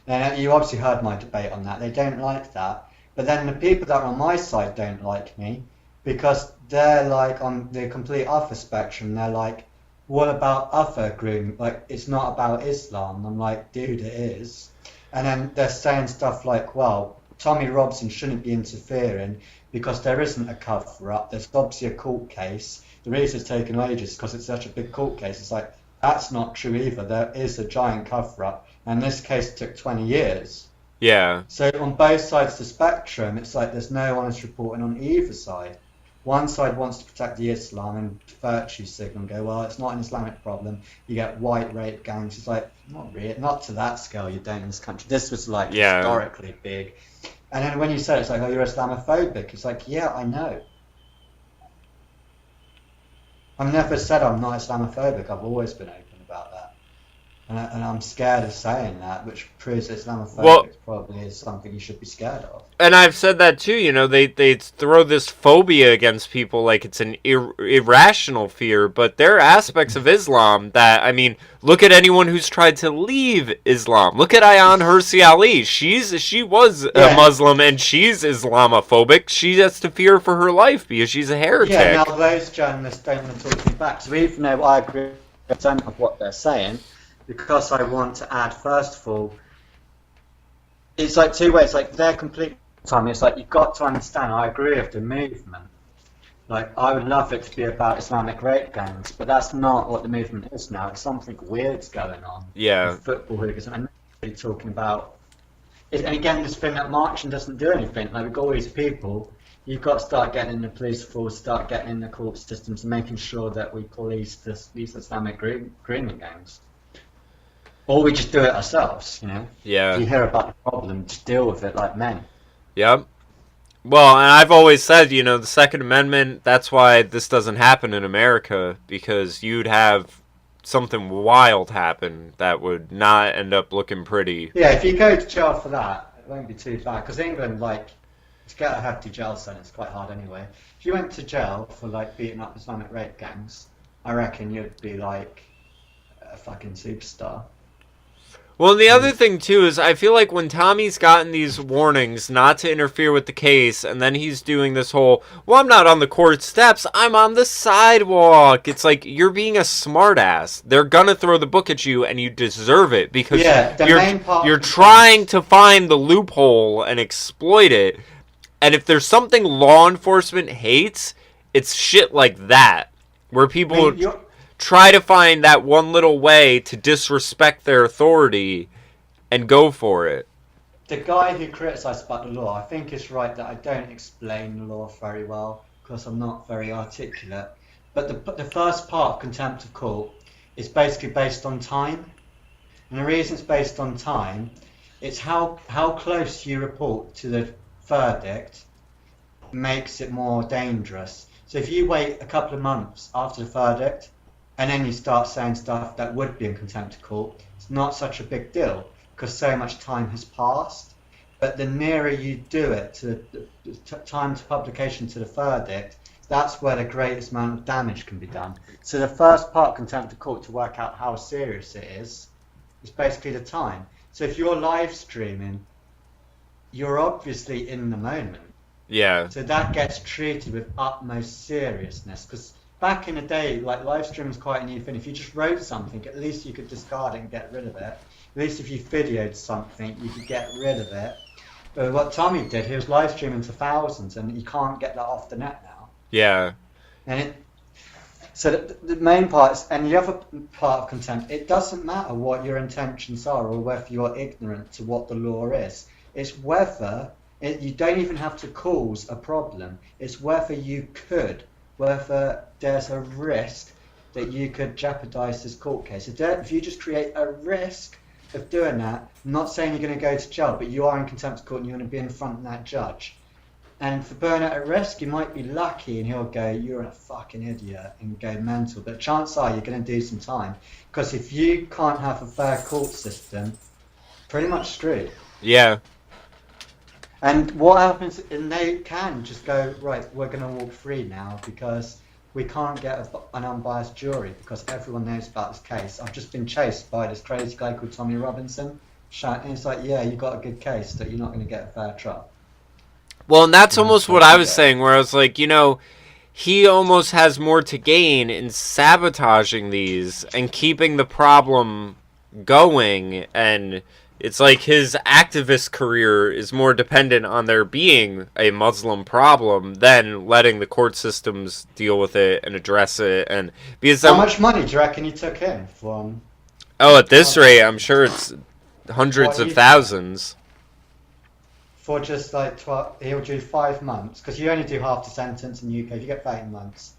And you obviously heard my debate on that. They don't like that. But then the people that are on my side don't like me because they're like on the complete other spectrum. They're like, what about other group? Like, it's not about Islam. I'm like, dude, it is. And then they're saying stuff like, well, Tommy Robinson shouldn't be interfering because there isn't a cover-up. There's obviously a court case. The reason it's taken ages is because it's such a big court case. It's like, that's not true either. There is a giant cover-up. And this case took 20 years. Yeah. So on both sides of the spectrum, it's like there's no honest reporting on either side. One side wants to protect the Islam and virtue signal and go, well, it's not an Islamic problem. You get white rape gangs. It's like, not really, not to that scale you don't in this country. This was like historically big. And then when you say it's like, oh, you're Islamophobic, it's like, yeah, I know. I've never said I'm not Islamophobic. I've always been open about that. And I'm scared of saying that, which proves Islamophobic probably is something you should be scared of. And I've said that too, you know, they throw this phobia against people like it's an irrational fear, but there are aspects of Islam that, I mean, look at anyone who's tried to leave Islam. Look at Ayaan Hirsi Ali. She was a Muslim and she's Islamophobic. She has to fear for her life because she's a heretic. Yeah, now those journalists don't want to talk to me back. So even though I agree with some of what they're saying, because I want to add, first of all, it's like two ways. Like they're completely time. It's like you've got to understand. I agree with the movement. Like I would love it to be about Islamic rape gangs, but that's not what the movement is now. It's something weird's going on. Yeah. Football hooligans. I'm really talking about. And again, this thing that marching doesn't do anything. Like we've got all these people. You've got to start getting in the police force, start getting in the court systems, and making sure that we police these Islamic grooming gangs. Or we just do it ourselves, you know? Yeah. If you hear about the problem, just deal with it like men. Yep. Well, and I've always said, you know, the Second Amendment, that's why this doesn't happen in America, because you'd have something wild happen that would not end up looking pretty. Yeah, if you go to jail for that, it won't be too bad. Because England, like, to get a hefty jail sentence, it's quite hard anyway. If you went to jail for, like, beating up Islamic rape gangs, I reckon you'd be, like, a fucking superstar. Well, the other thing, too, is I feel like when Tommy's gotten these warnings not to interfere with the case, and then he's doing this whole, well, I'm not on the court steps, I'm on the sidewalk. It's like, you're being a smartass. They're gonna throw the book at you, and you deserve it, because you're trying to find the loophole and exploit it. And if there's something law enforcement hates, it's shit like that, where people try to find that one little way to disrespect their authority and go for it. The guy who criticised about the law, I think it's right that I don't explain the law very well because I'm not very articulate. But the first part, contempt of court, is basically based on time. And the reason it's based on time, it's how close you report to the verdict makes it more dangerous. So if you wait a couple of months after the verdict, and then you start saying stuff that would be in contempt of court, it's not such a big deal because so much time has passed. But the nearer you do it to the time to publication to the verdict, that's where the greatest amount of damage can be done. So the first part, contempt of court, to work out how serious it is basically the time. So if you're live streaming, you're obviously in the moment. Yeah. So that gets treated with utmost seriousness because back in the day, like live stream was quite a new thing. If you just wrote something, at least you could discard it and get rid of it. At least if you videoed something, you could get rid of it. But what Tommy did, he was live streaming to thousands, and you can't get that off the net now. Yeah. And so the main part is, and the other part of contempt, it doesn't matter what your intentions are or whether you're ignorant to what the law is. It's whether, you don't even have to cause a problem. It's whether you could, whether there's a risk that you could jeopardize this court case. If you just create a risk of doing that, I'm not saying you're going to go to jail, but you are in contempt of court and you're going to be in front of that judge. And for burning at risk, you might be lucky and he'll go, you're a fucking idiot, and go mental. But chances are you're going to do some time. Because if you can't have a fair court system, pretty much screwed. Yeah. And what happens, and they can just go, right, we're going to walk free now because we can't get an unbiased jury because everyone knows about this case. I've just been chased by this crazy guy called Tommy Robinson. And it's like, yeah, you got a good case that you're not going to get a fair trial. Well, and that's almost what I was saying, where I was like, you know, he almost has more to gain in sabotaging these and keeping the problem going, and it's like his activist career is more dependent on there being a Muslim problem than letting the court systems deal with it and address it. And because how much money do you reckon he took in from? Oh, at this rate, I'm sure it's hundreds of thousands. For just like 12, he'll do 5 months, because you only do half the sentence in the UK. If you get 13 months,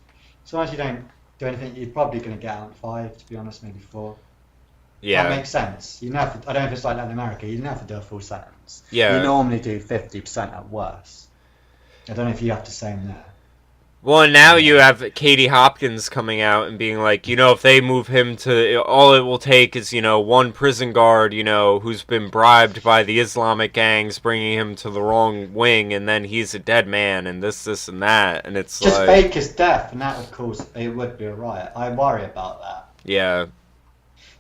as long as you don't do anything, you're probably going to get out in 5, to be honest, maybe 4. Yeah. That makes sense. You never, I don't know if it's like that in America, you never do a full sentence. Yeah. You normally do 50% at worst. I don't know if you have the same there. Well, and now you have Katie Hopkins coming out and being like, you know, if they move him to, all it will take is, you know, one prison guard, you know, who's been bribed by the Islamic gangs, bringing him to the wrong wing, and then he's a dead man, and this, and that, and it's just like... fake his death, and that, of course, it would be a riot. I worry about that. Yeah.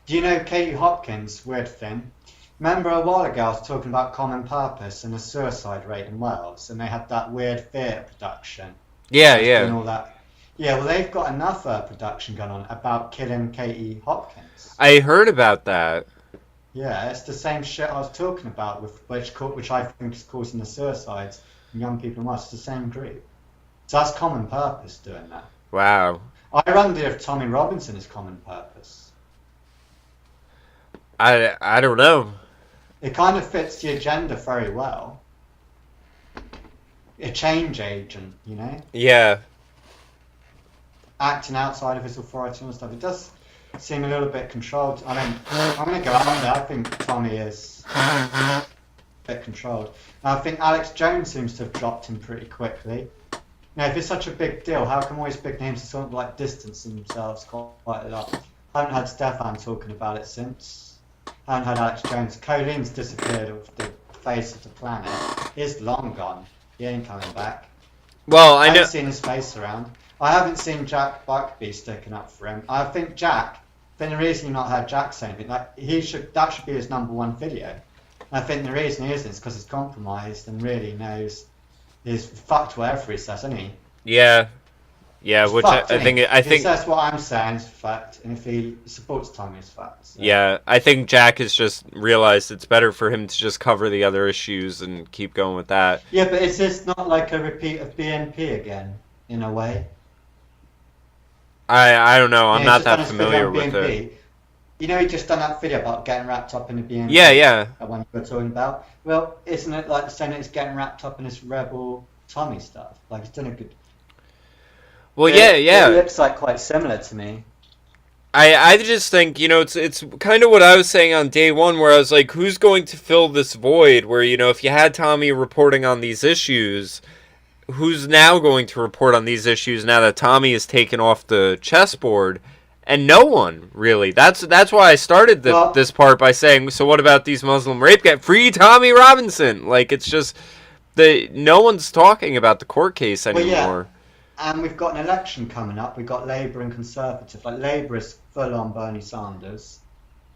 Do you know Katie Hopkins, weird thing? Remember a while ago I was talking about Common Purpose and the suicide rate in Wales, and they had that weird theatre production. Yeah, and all that. Yeah, well, they've got another production going on about killing Katie Hopkins. I heard about that. Yeah, it's the same shit I was talking about, with which I think is causing the suicides in young people in Wales. It's the same group. So that's Common Purpose doing that. Wow. I wonder if Tommy Robinson is Common Purpose. I don't know. It kind of fits the agenda very well. A change agent, you know? Yeah. Acting outside of his authority and stuff. It does seem a little bit controlled. I'm going to go out there. I think Tommy is a bit controlled. Now, I think Alex Jones seems to have dropped him pretty quickly. Now, if it's such a big deal, how come all these big names are sort of like distancing themselves quite a lot? I haven't had Stefan talking about it since. I haven't had Alex Jones. Colleen's disappeared off the face of the planet. He's long gone. He ain't coming back. Well, I haven't seen his face around. I haven't seen Jack Buckby sticking up for him. I think the reason you've not heard Jack say anything, like that should be his #1 video. And I think the reason he isn't is because he's compromised and really knows he's fucked whatever he says, isn't he? Yeah. Yeah, which fucked, I think... If he says what I'm saying is fact, and if he supports Tommy, it's fact. So. Yeah, I think Jack has just realized it's better for him to just cover the other issues and keep going with that. Yeah, but is this not like a repeat of BNP again, in a way? I don't know, I'm not that familiar with it. You know, he just done that video about getting wrapped up in the BNP. Yeah. That one you were talking about. Well, isn't it like the same that he's getting wrapped up in this rebel Tommy stuff? Like, he's done a good... Well, yeah. It looks like quite similar to me. I just think, you know, it's kind of what I was saying on day one, where I was like, who's going to fill this void where, you know, if you had Tommy reporting on these issues, who's now going to report on these issues now that Tommy is taken off the chessboard? And no one, really. That's why I started this part by saying, so what about these Muslim rape guys? Free Tommy Robinson! Like, it's just, no one's talking about the court case anymore. Well, yeah. And we've got an election coming up. We've got Labour and Conservative. Like, Labour is full on Bernie Sanders.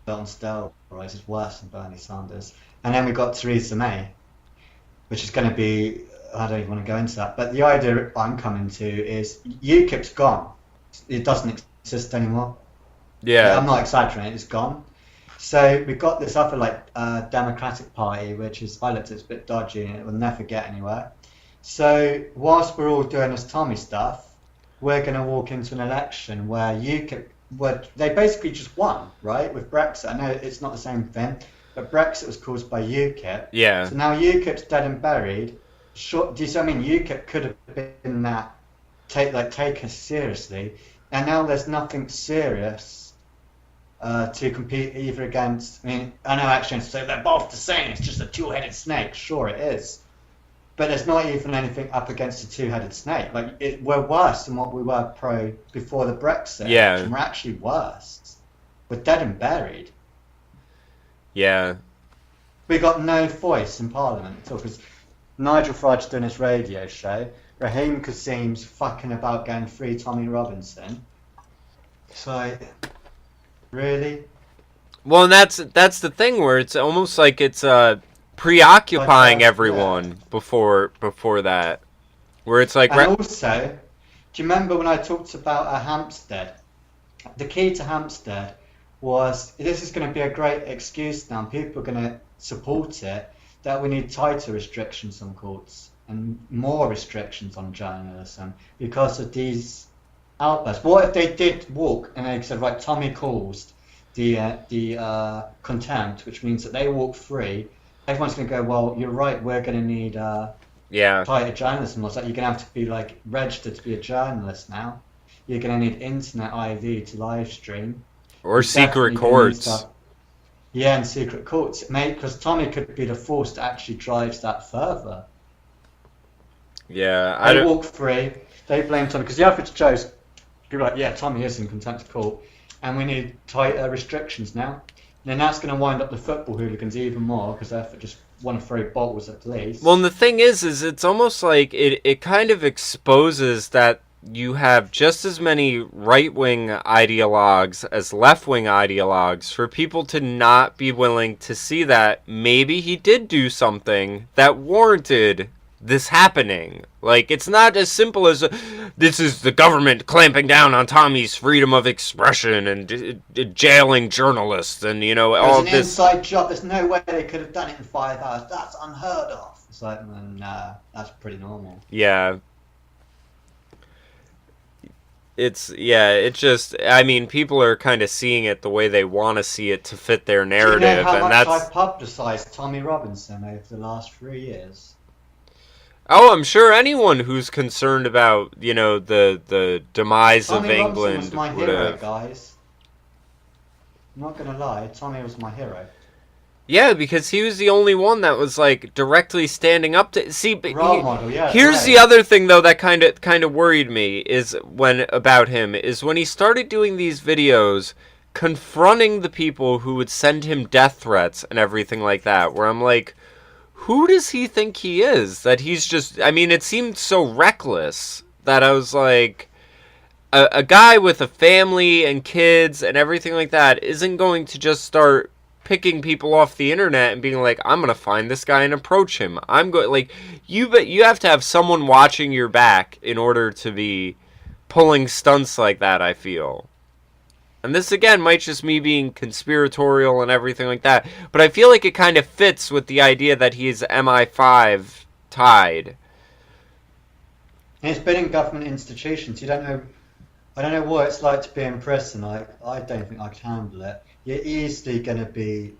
But on steroids is worse than Bernie Sanders. And then we've got Theresa May, which is going to be... I don't even want to go into that. But the idea I'm coming to is UKIP's gone. it doesn't exist anymore. Yeah. I'm not exaggerating, it's gone. So we've got this other Democratic Party, which is, I looked at, it's a bit dodgy and it will never get anywhere. So whilst we're all doing this Tommy stuff, we're going to walk into an election where they basically just won, right, with Brexit. I know it's not the same thing, but Brexit was caused by UKIP. Yeah. So now UKIP's dead and buried. Do you see what I mean? UKIP could have been that, take us seriously, and now there's nothing serious to compete either against. I mean, I know actually, so they're both the same. It's just a two-headed snake. Sure, it is. But there's not even anything up against a two-headed snake. We're worse than what we were before the Brexit. Yeah. And we're actually worse. We're dead and buried. Yeah. We got no voice in Parliament at all, because Nigel Farage's doing his radio show. Raheem Kasim's fucking about getting free Tommy Robinson. So, really? Well, and that's the thing where it's almost like it's preoccupying everyone before that, where it's like. And also, do you remember when I talked about Hampstead? The key to Hampstead was, this is going to be a great excuse now, and people are going to support it, that we need tighter restrictions on courts and more restrictions on journalism because of these outbursts. What if they did walk and they said, right, Tommy caused the contempt, which means that they walk free. Everyone's going to go, well, you're right, we're going to need tighter journalism laws. You're going to have to be registered to be a journalist now. You're going to need internet IV to live stream. Or secret courts. Yeah, and secret courts. Mate, because Tommy could be the force that actually drives that further. Yeah, They walk free, they blame Tommy, because the average Joe's be like, yeah, Tommy is in contempt of court, and we need tighter restrictions now. And then that's going to wind up the football hooligans even more, because they just want to throw bottles at police. Well, and the thing is it's almost like it kind of exposes that you have just as many right-wing ideologues as left-wing ideologues for people to not be willing to see that maybe he did do something that warranted this happening. Like, it's not as simple as this is the government clamping down on Tommy's freedom of expression and jailing journalists and, all this. There's an inside job. There's no way they could have done it in 5 hours. That's unheard of. It's like, nah, that's pretty normal. Yeah. It's just, I mean, people are kind of seeing it the way they want to see it to fit their narrative. Do you know how and much that's I publicised Tommy Robinson over the last 3 years? Oh, I'm sure anyone who's concerned about, the demise Tommy of England Robinson was my would hero, have. guys. I'm not going to lie, Tommy was my hero. Yeah, because he was the only one that was directly standing up to. See, but Role model, yeah. here's right. the other thing though that kind of worried me is when he started doing these videos confronting the people who would send him death threats and everything like that. Where I'm like, who does he think he is? That he's just. I mean, it seemed so reckless that I was like, a guy with a family and kids and everything like that isn't going to just start picking people off the internet and being like, I'm gonna find this guy and approach him. You have to have someone watching your back in order to be pulling stunts like that, I feel. And this again might just me being conspiratorial and everything like that, but I feel like it kind of fits with the idea that he's MI5 tied. And it's been in government institutions. I don't know what it's like to be in prison. I don't think I could handle it. You're easily going to be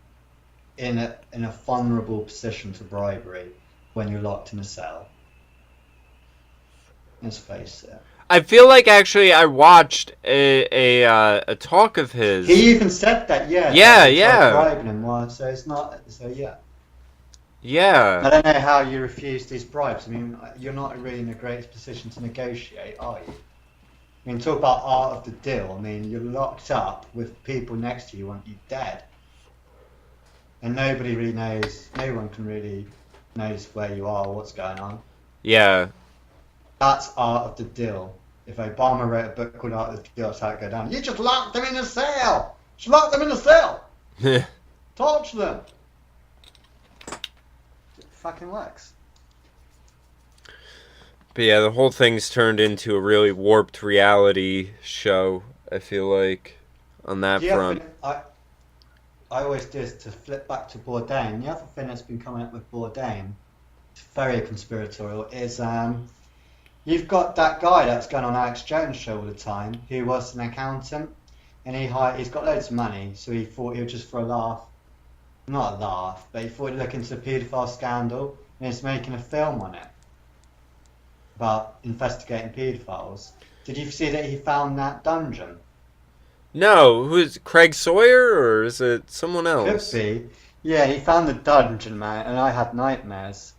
in a vulnerable position to bribery when you're locked in a cell. Let's face it. I feel like actually I watched a talk of his. He even said that, yeah. Yeah. Bribing him, so it's not. So yeah. Yeah. I don't know how you refuse these bribes. I mean, you're not really in the greatest position to negotiate, are you? I mean, talk about art of the deal. I mean, you're locked up with people next to you want you dead. And nobody really knows, no one can really knows where you are or what's going on. Yeah. That's art of the deal. If Obama wrote a book called Art of the Deal, that's how it go down. You just locked them in a cell! Just lock them in a cell! Torture them! It fucking works. But yeah, the whole thing's turned into a really warped reality show, I feel like, on that front. I always do is to flip back to Bourdain. The other thing that's been coming up with Bourdain, it's very conspiratorial, is you've got that guy that's going on Alex Jones' show all the time, who was an accountant, and he's got loads of money, so he thought he would just for a laugh, not a laugh, but he thought he'd look into the paedophile scandal, and he's making a film on it about investigating paedophiles. Did you see that he found that dungeon? No, who's Craig Sawyer, or is it someone else? Could be. Yeah, he found the dungeon, man, and I had nightmares.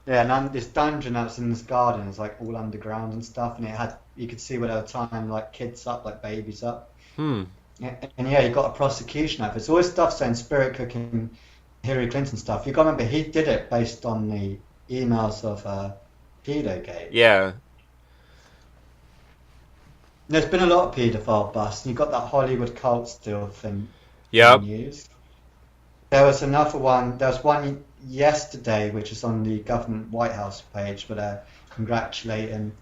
Yeah, and this dungeon that's in this garden is like all underground and stuff, and you could see where they were tying like kids up, like babies up. Hmm. And yeah, he got a prosecution out of it. It's always stuff saying spirit cooking Hillary Clinton stuff. You got to remember, he did it based on the emails of Pedogate. Yeah. There's been a lot of paedophile busts, and you got that Hollywood cult still thing. Yep. News. There was another one. There was one yesterday, which is on the government White House page, but they're congratulating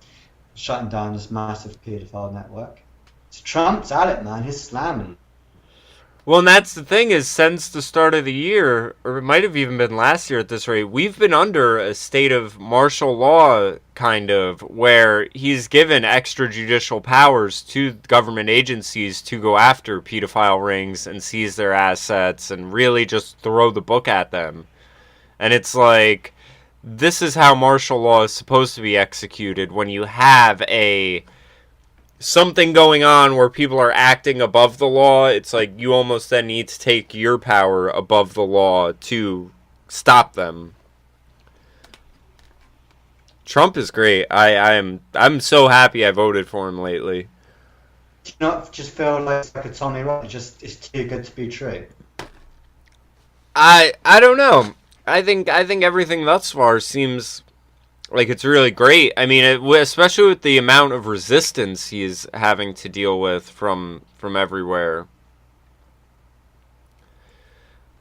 shutting down this massive paedophile network. So Trump's at it, man. He's slamming. Well, and that's the thing is, since the start of the year, or it might have even been last year at this rate, we've been under a state of martial law, kind of, where he's given extrajudicial powers to government agencies to go after pedophile rings and seize their assets and really just throw the book at them. And it's like, this is how martial law is supposed to be executed, when you have something going on where people are acting above the law. It's like you almost then need to take your power above the law to stop them. Trump is great. I'm so happy I voted for him lately. Do you not just feel like a Tommy Rock? It's too good to be true. I don't know. I think everything thus far seems like it's really great. I mean, especially with the amount of resistance he's having to deal with from everywhere.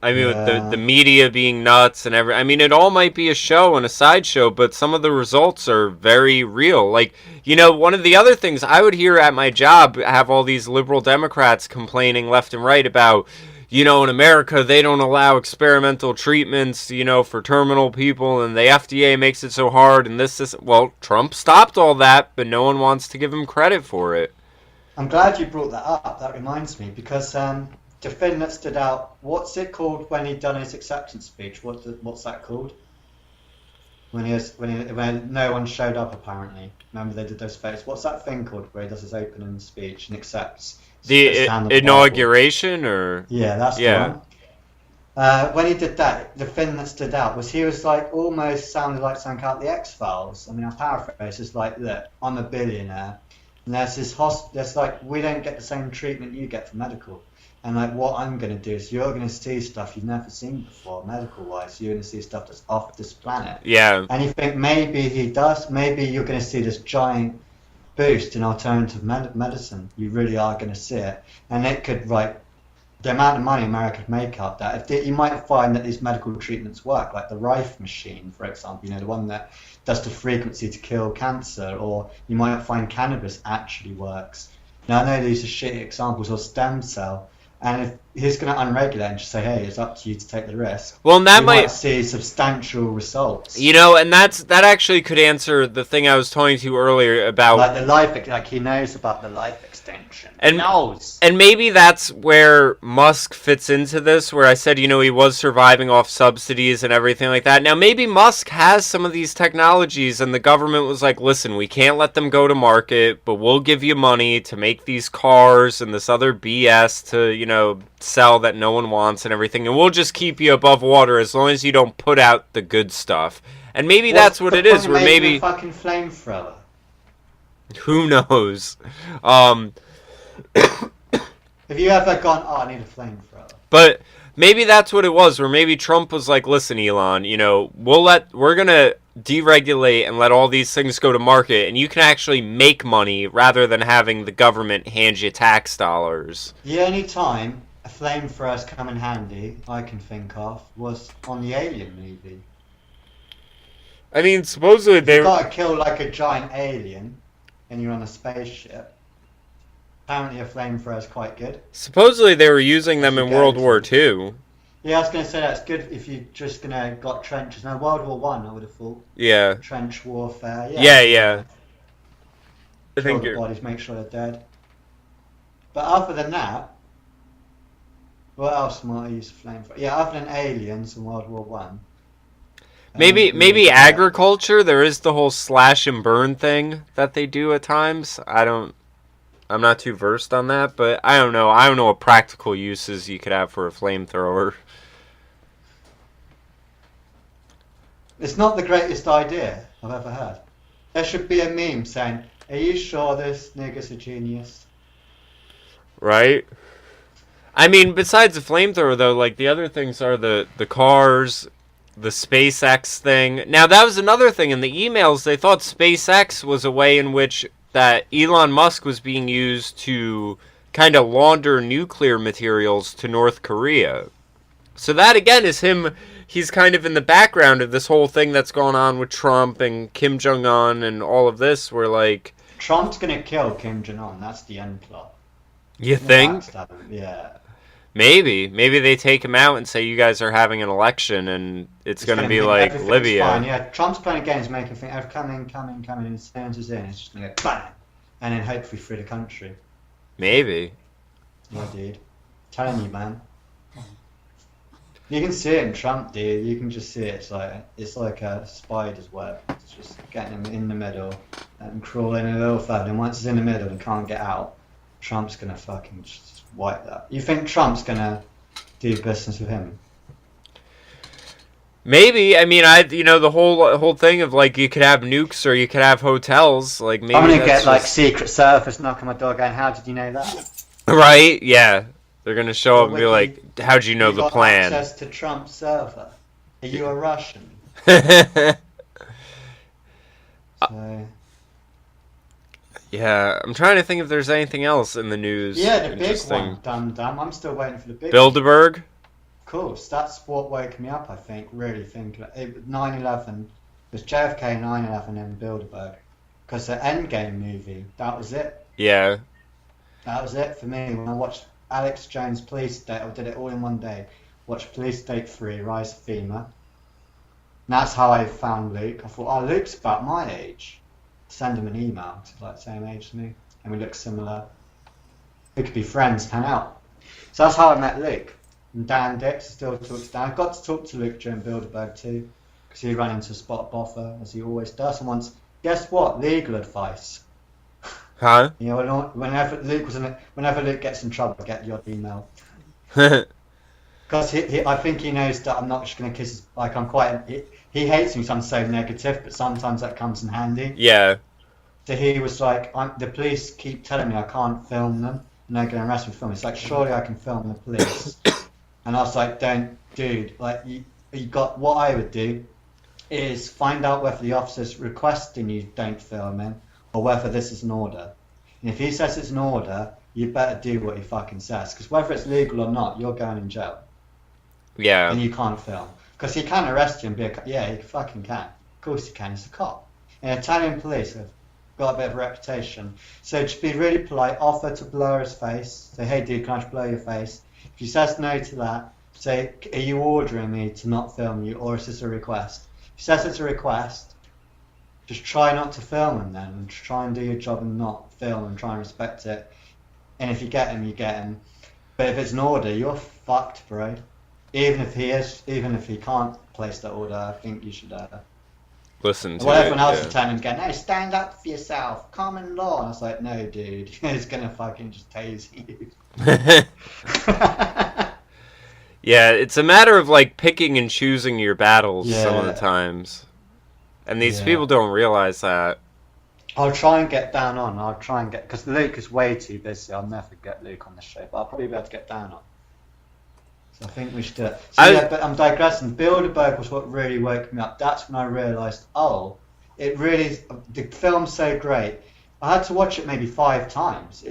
I mean, with the media being nuts and I mean, it all might be a show and a sideshow, but some of the results are very real. Like, you know, one of the other things I would hear at my job, have all these liberal Democrats complaining left and right about, you know, in America, they don't allow experimental treatments, you know, for terminal people, and the FDA makes it so hard, and this. Well, Trump stopped all that, but no one wants to give him credit for it. I'm glad you brought that up. That reminds me, because the thing that stood out, what's it called when he'd done his acceptance speech? What's that called? When no one showed up, apparently. Remember they did those photos. What's that thing called where he does his opening speech and accepts? The inauguration, or? Yeah, that's the one. When he did that, the thing that stood out was he was like almost sounded like something out of the X-Files. I mean, I paraphrase. It's like, look, I'm a billionaire, and there's this there's like, we don't get the same treatment you get for medical. And like, what I'm going to do is you're going to see stuff you've never seen before, medical-wise. You're going to see stuff that's off this planet. Yeah. And you think maybe he does. Maybe you're going to see this giant boost in alternative medicine. You really are going to see it, and it could, like, the amount of money America could make out that. You might find that these medical treatments work, like the Rife machine, for example. You know, the one that does the frequency to kill cancer, or you might find cannabis actually works. Now I know these are shitty examples, or stem cell. And if he's going to unregulate and just say, hey, it's up to you to take the risk. Well, and that you might see substantial results. You know, and that actually could answer the thing I was talking to you earlier about, like the life, like he knows about the life extension. And he knows. And maybe that's where Musk fits into this, where I said, you know, he was surviving off subsidies and everything like that. Now, maybe Musk has some of these technologies, and the government was like, listen, we can't let them go to market, but we'll give you money to make these cars and this other BS to, you know, sell that no one wants and everything, and we'll just keep you above water as long as you don't put out the good stuff. And maybe that's what it is, where maybe a fucking flamethrower. Who knows? Have you ever gone, oh, I need a flamethrower? But maybe that's what it was, where maybe Trump was like, listen, Elon, you know, we're gonna deregulate and let all these things go to market, and you can actually make money rather than having the government hand you tax dollars. The only time a flamethrower's come in handy I can think of was on the Alien movie. I mean, supposedly If you've got to kill like a giant alien and you're on a spaceship, apparently a flamethrower is quite good. Supposedly they were using them in World War II. Yeah, I was going to say that's good if you just got trenches. No, World War One, I would have thought. Yeah. Trench warfare. Yeah. I Kill think the bodies, make sure they're dead. But other than that, what else might I use flamethrower? Yeah, other than aliens in World War One. Maybe agriculture. There is the whole slash and burn thing that they do at times. I'm not too versed on that, but I don't know. I don't know what practical uses you could have for a flamethrower. It's not the greatest idea I've ever heard. There should be a meme saying, "Are you sure this nigga's a genius?" Right? I mean, besides the flamethrower, though, like, the other things are the cars, the SpaceX thing. Now, that was another thing. In the emails, they thought SpaceX was a way in which that Elon Musk was being used to kind of launder nuclear materials to North Korea. So that, again, is him. He's kind of in the background of this whole thing that's going on with Trump and Kim Jong-un and all of this, where, like... Trump's going to kill Kim Jong-un. That's the end plot. You think? Yeah. Maybe they take him out and say you guys are having an election and it's going to be like Libya. Fine. Yeah, Trump's playing games, making things coming, and as soon as it's in, it's just going to go bang, and then hopefully free the country. Maybe. Yeah, dude. Telling you, man. You can see it in Trump, dude. You can just see it. It's like a spider's web. It's just getting him in the middle and crawling a little further. And once it's in the middle and can't get out, Trump's gonna fucking just wipe that. You think Trump's gonna do business with him? Maybe. I mean, the whole thing of like you could have nukes or you could have hotels. Like maybe I'm gonna get like Secret Service knocking my door going, "How did you know that?" Right? Yeah. They're gonna show up and be like, "How'd you know the plan?" Access to Trump's server. Are you a Russian? So... Yeah, I'm trying to think if there's anything else in the news. Yeah, the big one, dumb. I'm still waiting for the big Bilderberg? Of course, that's what woke me up, I think, really thinking. 9/11, it was JFK, 9/11 and Bilderberg. Because the Endgame movie, that was it. Yeah. That was it for me. When I watched Alex Jones Police State, I did it all in one day. Watched Police State 3, Rise of FEMA. And that's how I found Luke. I thought, oh, Luke's about my age. Send him an email, because he's like the same age as me, and we look similar. We could be friends, hang out. So that's how I met Luke. And Dan Dix still talks to Dan. I got to talk to Luke during Bilderberg too, because he ran into a spot boffer, as he always does. And once, guess what? Legal advice. Huh? You know, whenever Luke gets in trouble, I get your email. Because I think he knows that I'm not just going to kiss his... Like, I'm quite... He hates me because I'm so negative, but sometimes that comes in handy. Yeah. So he was like, the police keep telling me I can't film them, and they're going to arrest me for filming. It's like, surely I can film the police. And I was like, don't, dude. Like, you got... What I would do is find out whether the officer's requesting you don't film him, or whether this is an order. And if he says it's an order, you better do what he fucking says. Because whether it's legal or not, you're going in jail. Yeah. And you can't film. Because he can arrest you and be a... Yeah, he fucking can. Of course he can. He's a cop. And Italian police have got a bit of a reputation. So just be really polite. Offer to blur his face. Say, hey dude, can I just blur your face? If he says no to that, say, are you ordering me to not film you, or is this a request? If he says it's a request, just try not to film him then, and try and do your job and not film and try and respect it. And if you get him, you get him. But if it's an order, you're fucked, bro. Even if he can't place that order, I think you should listen to well, it. Everyone else is telling him, going, no, stand up for yourself, common law. And I was like, no, dude, he's gonna fucking just tase you. Yeah, it's a matter of like picking and choosing your battles some of the times, and these people don't realize that. I'll try and get Dan on. Because Luke is way too busy. I'll never get Luke on the show, but I'll probably be able to get Dan on. So I think we should do it. So but I'm digressing. Bilderberg was what really woke me up. That's when I realised, the film's so great. I had to watch it maybe 5 times. It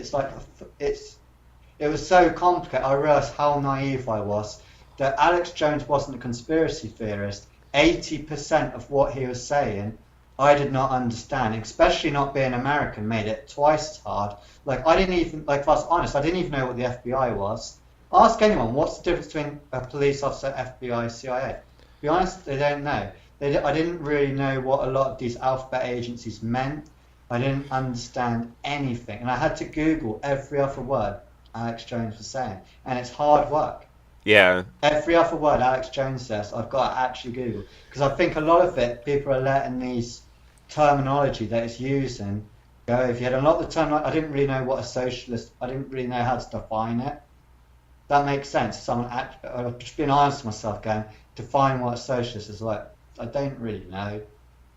was so complicated. I realised how naive I was. That Alex Jones wasn't a conspiracy theorist. 80% of what he was saying, I did not understand, especially not being American, made it twice as hard. Like, I didn't even, like, if I was honest, I didn't even know what the FBI was. Ask anyone, what's the difference between a police officer, FBI, CIA? Be honest, they don't know. I didn't really know what a lot of these alphabet agencies meant. I didn't understand anything. And I had to Google every other word Alex Jones was saying. And it's hard work. Yeah. Every other word Alex Jones says, I've got to actually Google. Because I think a lot of it, people are letting these terminology that it's using go. If you had a lot of the terminology, I didn't really know what a socialist, I didn't really know how to define it. That makes sense. I've just been honest with myself going, define what a socialist is like. I don't really know.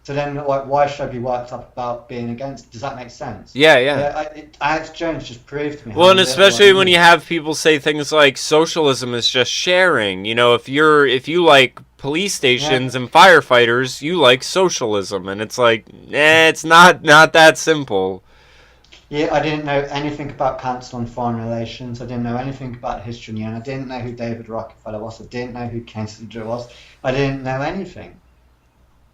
So then, like, why should I be worked up about being against? Does that make sense? Yeah. Alex Jones just proved to me. Well, and especially when you have people say things like socialism is just sharing. You know, if you like police stations and firefighters, you like socialism, and it's like, it's not that simple. Yeah, I didn't know anything about Council on Foreign Relations. I didn't know anything about history in the UN. I didn't know who David Rockefeller was. I didn't know who Kissinger was. I didn't know anything.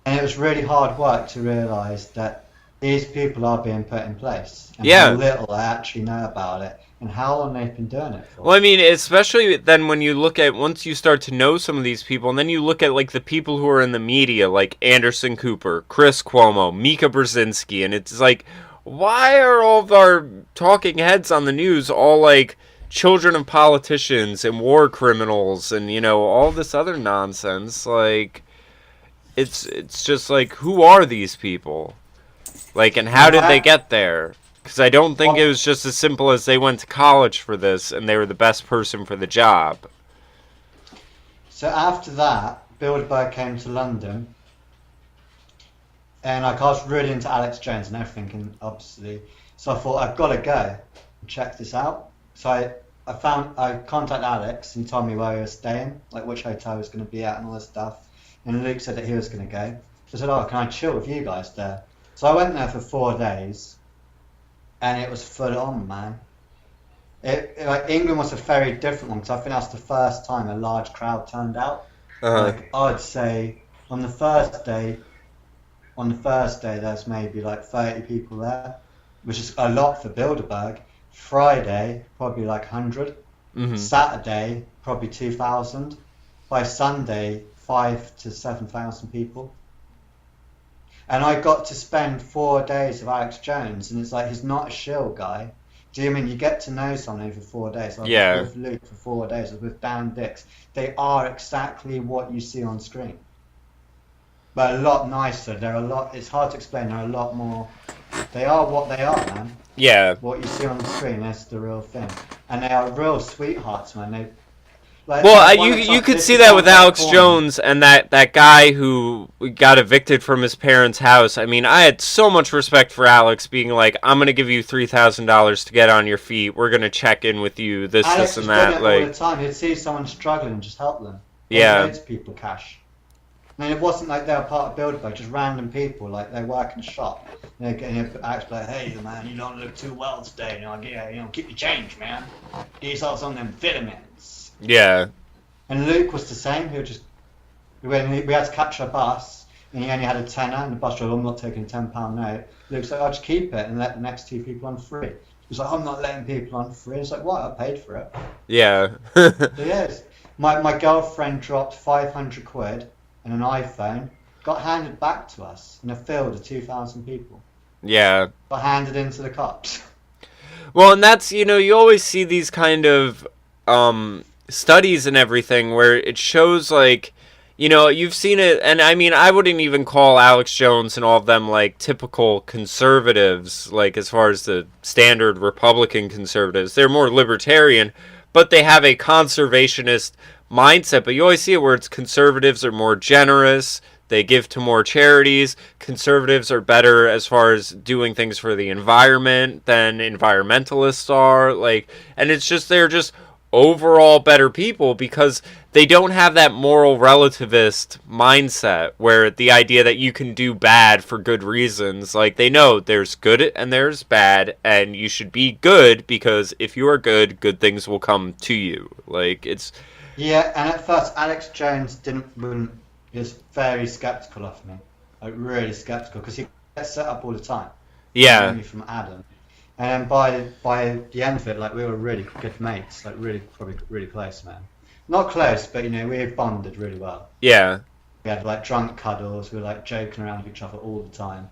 And it was really hard work to realise that these people are being put in place. And how little I actually know about it and how long they've been doing it for. Well, I mean, especially then when you look at, once you start to know some of these people, and then you look at, like, the people who are in the media, like Anderson Cooper, Chris Cuomo, Mika Brzezinski, and it's like, why are all of our talking heads on the news all, like, children of politicians and war criminals and, you know, all this other nonsense? Like, it's just like, who are these people? Like, and how did they get there? Because I don't think it was just as simple as they went to college for this and they were the best person for the job. So after that, Bilderberg came to London, and like, I was really into Alex Jones and everything, and obviously, so I thought, I've got to go and check this out. So I contacted Alex, and he told me where he was staying, like which hotel he was going to be at and all this stuff. And Luke said that he was going to go. So I said, oh, can I chill with you guys there? So I went there for 4 days, and it was full on, man. Like, England was a very different one, because I think that's the first time a large crowd turned out. Like, I'd say on the first day, there's maybe like 30 people there, which is a lot for Bilderberg. Friday, probably like 100. Mm-hmm. Saturday, probably 2,000. By Sunday, 5,000 to 7,000 people. And I got to spend 4 days with Alex Jones, and it's like, he's not a shill guy. Do you mean you get to know someone for 4 days? I was with Luke for 4 days, I was with Dan Dix. They are exactly what you see on screen. But a lot nicer. It's hard to explain, they're a lot more, they are what they are, man. Yeah. What you see on the screen, that's the real thing. And they are real sweethearts, man. You could see that with Alex Jones and that guy who got evicted from his parents' house. I mean, I had so much respect for Alex being like, I'm going to give you $3,000 to get on your feet. We're going to check in with you, this and that. All the time. He'd see someone struggling and just help them. Loads of people cash. I mean, it wasn't like they were part of Bilderberg, just random people, like they work in a shop. They're getting Alex like, hey man, you don't look too well today. Keep your change, man. Get yourself some of them vitamins. Yeah. And Luke was the same. When we had to catch a bus, and he only had a tenner, and the bus driver, I'm not taking a £10 note. Luke's like, I'll just keep it and let the next 2 people on free. He was like, I'm not letting people on free. It's like, what? I paid for it. Yeah. So yes, my girlfriend dropped 500 quid and an iPhone, got handed back to us in a field of 2,000 people. Yeah. Got handed into the cops. Well, and that's, you always see these kind of studies and everything where it shows, like, you've seen it, and I mean, I wouldn't even call Alex Jones and all of them, like, typical conservatives, like, as far as the standard Republican conservatives. They're more libertarian, but they have a conservationist mindset. But you always see it where it's conservatives are more generous, they give to more charities. Conservatives are better as far as doing things for the environment than environmentalists are. Like, and it's just, they're just overall better people because they don't have that moral relativist mindset where the idea that you can do bad for good reasons. Like, they know there's good and there's bad, and you should be good because if you are good, good things will come to you. Like, it's... Yeah, and at first Alex Jones He was very skeptical of me, like really skeptical, because he gets set up all the time. Yeah. Mainly from Adam. And by the end of it, like we were really good mates, like probably really close, man. Not close, but we bonded really well. Yeah. We had like drunk cuddles. We were like joking around with each other all the time.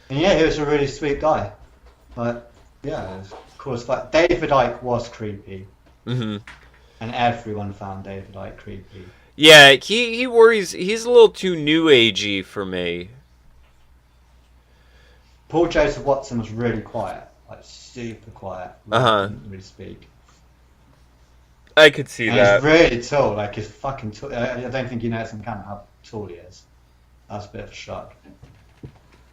And yeah, he was a really sweet guy. But yeah, of course, like David Icke was creepy. Mm-hmm. And everyone found David Icke creepy. Yeah, he worries. He's a little too new agey for me. Paul Joseph Watson was really quiet, like super quiet. Didn't really speak. I could see that. He's really tall, like he's fucking tall. I don't think you notice on camera how tall he is. That's a bit of a shock.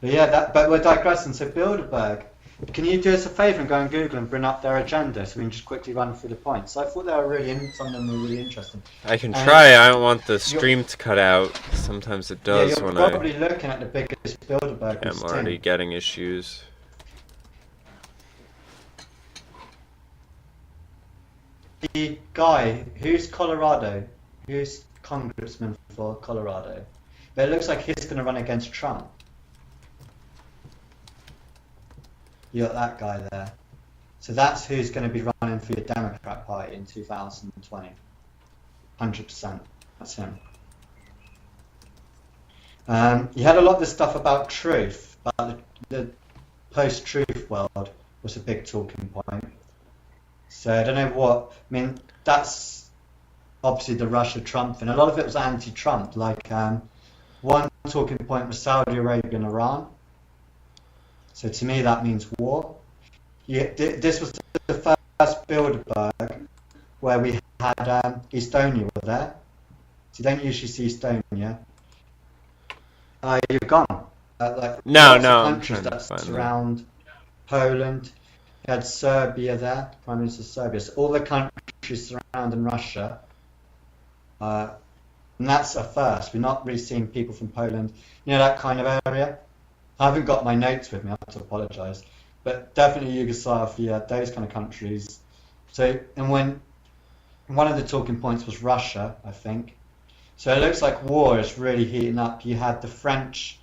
But yeah, but we're digressing. So Bilderberg, can you do us a favour and go on Google and bring up their agenda so we can just quickly run through the points? I thought they were some of them were really interesting. I can try. I don't want the stream to cut out. Sometimes it does you're when probably looking at the biggest Bilderberg. I'm already getting issues. The guy who's congressman for Colorado, but it looks like he's going to run against Trump. You got that guy there. So that's who's going to be running for your Democrat Party in 2020. 100%. That's him. You had a lot of this stuff about truth, but the post-truth world was a big talking point. So I don't know what, I mean, that's obviously the Russia-Trump thing. A lot of it was anti-Trump, like one talking point was Saudi Arabia and Iran. So to me that means war. Yeah, this was the first Bilderberg where we had Estonia were there. So you don't usually see Estonia. You're gone. No. Countries that surround Poland. You had Serbia there, Prime Minister of Serbia. So all the countries surrounding Russia. And that's a first. We're not really seeing people from Poland, that kind of area. I haven't got my notes with me, I have to apologise. But definitely Yugoslavia, those kind of countries. So, and when one of the talking points was Russia, I think. So it looks like war is really heating up. You had the French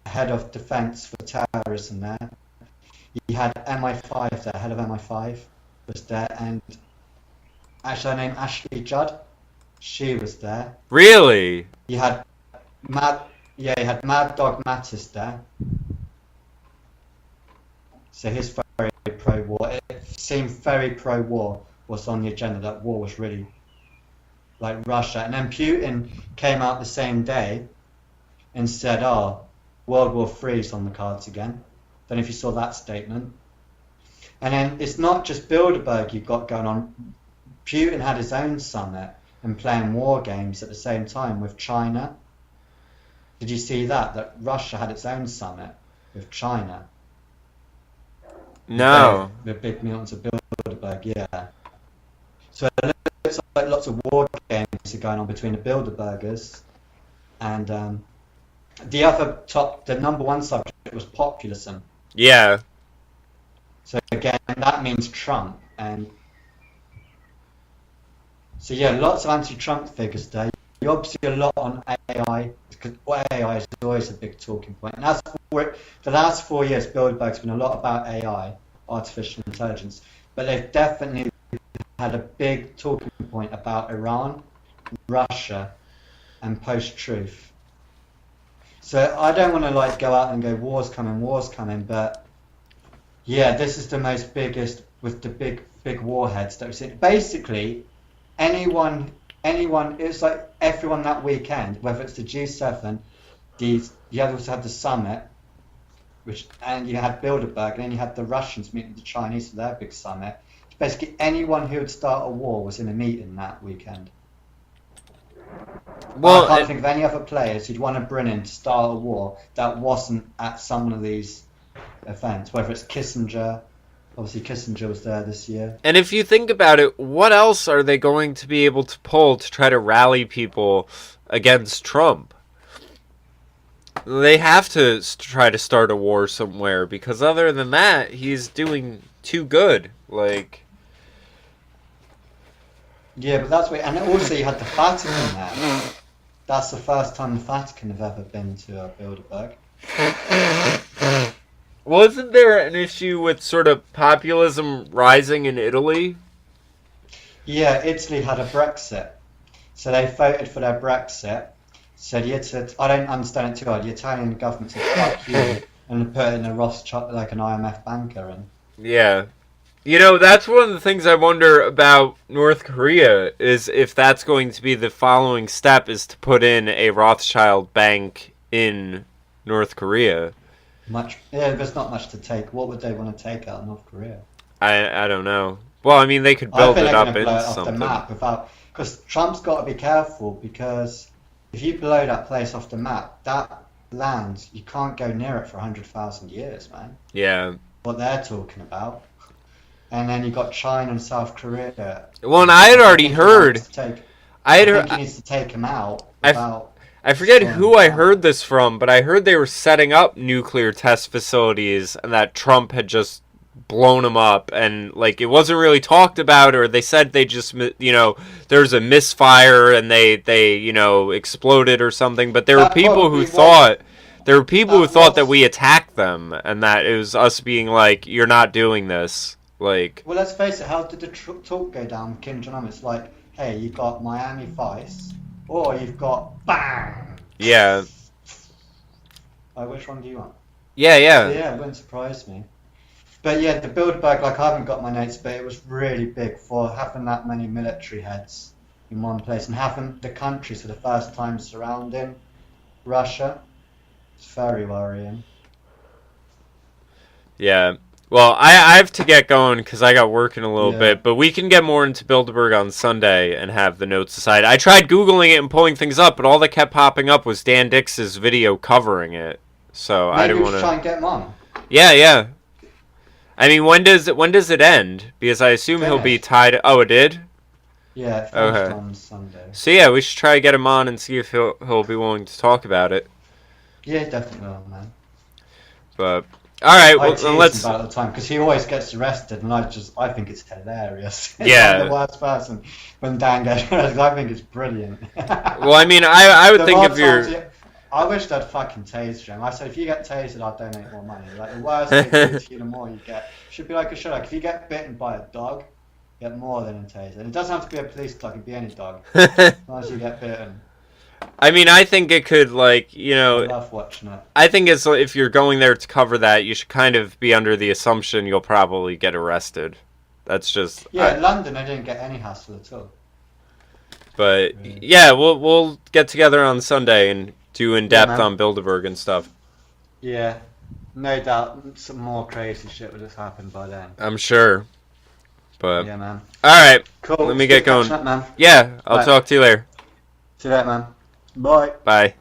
head of defence for terrorism there. You had MI5 there, head of MI5 was there, and actually I named Ashley Judd. She was there. Really? You had Mad Dog Mattis there. So he's very pro-war. It seemed very pro-war was on the agenda, that war was really like Russia. And then Putin came out the same day and said, World War III is on the cards again. Don't know if you saw that statement. And then it's not just Bilderberg you've got going on. Putin had his own summit and playing war games at the same time with China. Did you see that Russia had its own summit with China? No. The big meetings of Bilderberg, yeah. So it looks like lots of war games are going on between the Bilderbergers and the number one subject was populism. Yeah. So again, that means Trump. And so yeah, lots of anti-Trump figures there. You obviously a lot on AI, because AI is always a big talking point. And that's for the last 4 years, Bilderberg's been a lot about AI, artificial intelligence. But they've definitely had a big talking point about Iran, Russia, and post-truth. So I don't want to go out and go war's coming, but yeah, this is the most biggest with the big warheads that we've seen. Basically, anyone, it's like everyone that weekend, whether it's the G7, you also had the summit, and you had Bilderberg, and then you had the Russians meeting the Chinese for their big summit. Basically, anyone who would start a war was in a meeting that weekend. Well, I can't think of any other players who'd want to bring in to start a war that wasn't at some of these events, whether it's Kissinger. Obviously, Kissinger was there this year. And if you think about it, what else are they going to be able to pull to try to rally people against Trump? They have to try to start a war somewhere, because other than that, he's doing too good. Yeah, but that's why, and also you had the Vatican there. that's the first time the Vatican have ever been to Bilderberg. Wasn't there an issue with sort of populism rising in Italy? Yeah, Italy had a Brexit. So they voted for their Brexit. So I don't understand it too well. The Italian government said, fuck you, and put in a Rothschild, like an IMF banker in. Yeah. You know, that's one of the things I wonder about North Korea, is if that's going to be the following step, is to put in a Rothschild bank in North Korea. There's not much to take. What would they want to take out of North Korea? I don't know. Well, I mean, they could build it up into something. The map because Trump's got to be careful, because if you blow that place off the map, that land, you can't go near it for 100,000 years, man. Yeah. What they're talking about. And then you got China and South Korea. Well, and I had already heard. I think he needs to take him out. I forget who I heard this from, but I heard they were setting up nuclear test facilities and that Trump had just blown them up, and like it wasn't really talked about, or they said they just, you know, there's a misfire and they you know, exploded or something. But there were people who thought that we attacked them, and that it was us being like, you're not doing this. Like, well, let's face it. How did the talk go down? Kim Jong-un. It's like, hey, you've got Miami Vice, or you've got bang. Yeah. Which one do you want? Yeah. Yeah, it wouldn't surprise me. But yeah, the Bilderberg, like, I haven't got my notes, but it was really big for having that many military heads in one place and having the countries for the first time surrounding Russia. It's very worrying. Yeah. Well, I have to get going because I got work in a little bit, but we can get more into Bilderberg on Sunday and have the notes aside. I tried Googling it and pulling things up, but all that kept popping up was Dan Dix's video covering it. So maybe I didn't want to try and get him on. Yeah. I mean, when does it end? Because I assume he'll be tied. Oh, it did? Yeah, it finished on Sunday. So yeah, we should try to get him on and see if he'll be willing to talk about it. Yeah, definitely will, man. But all right, well, then let's. About the time, because he always gets arrested, and I think it's hilarious. Yeah. I'm the worst person when Dan gets arrested. I think it's brilliant. Well, I mean, I would think if you're. I wish they'd fucking tased him. I said, if you get tased, I'll donate more money. Like, the worse they do to you, the more you get. Should be like a show. Like, if you get bitten by a dog, you get more than a taser. And it doesn't have to be a police dog. It can be any dog. As long as you get bitten. I mean, I think it could, like, you know. I love watching it. I think it's, if you're going there to cover that, you should kind of be under the assumption you'll probably get arrested. That's just. Yeah, in London, I didn't get any hassle at all. But yeah, we'll get together on Sunday and do in depth on Bilderberg and stuff. Yeah, no doubt some more crazy shit would have happened by then. I'm sure. But yeah, man. All right, cool. Let me get going. Up, man. Yeah, I'll talk to you later. See you later, man. Bye. Bye.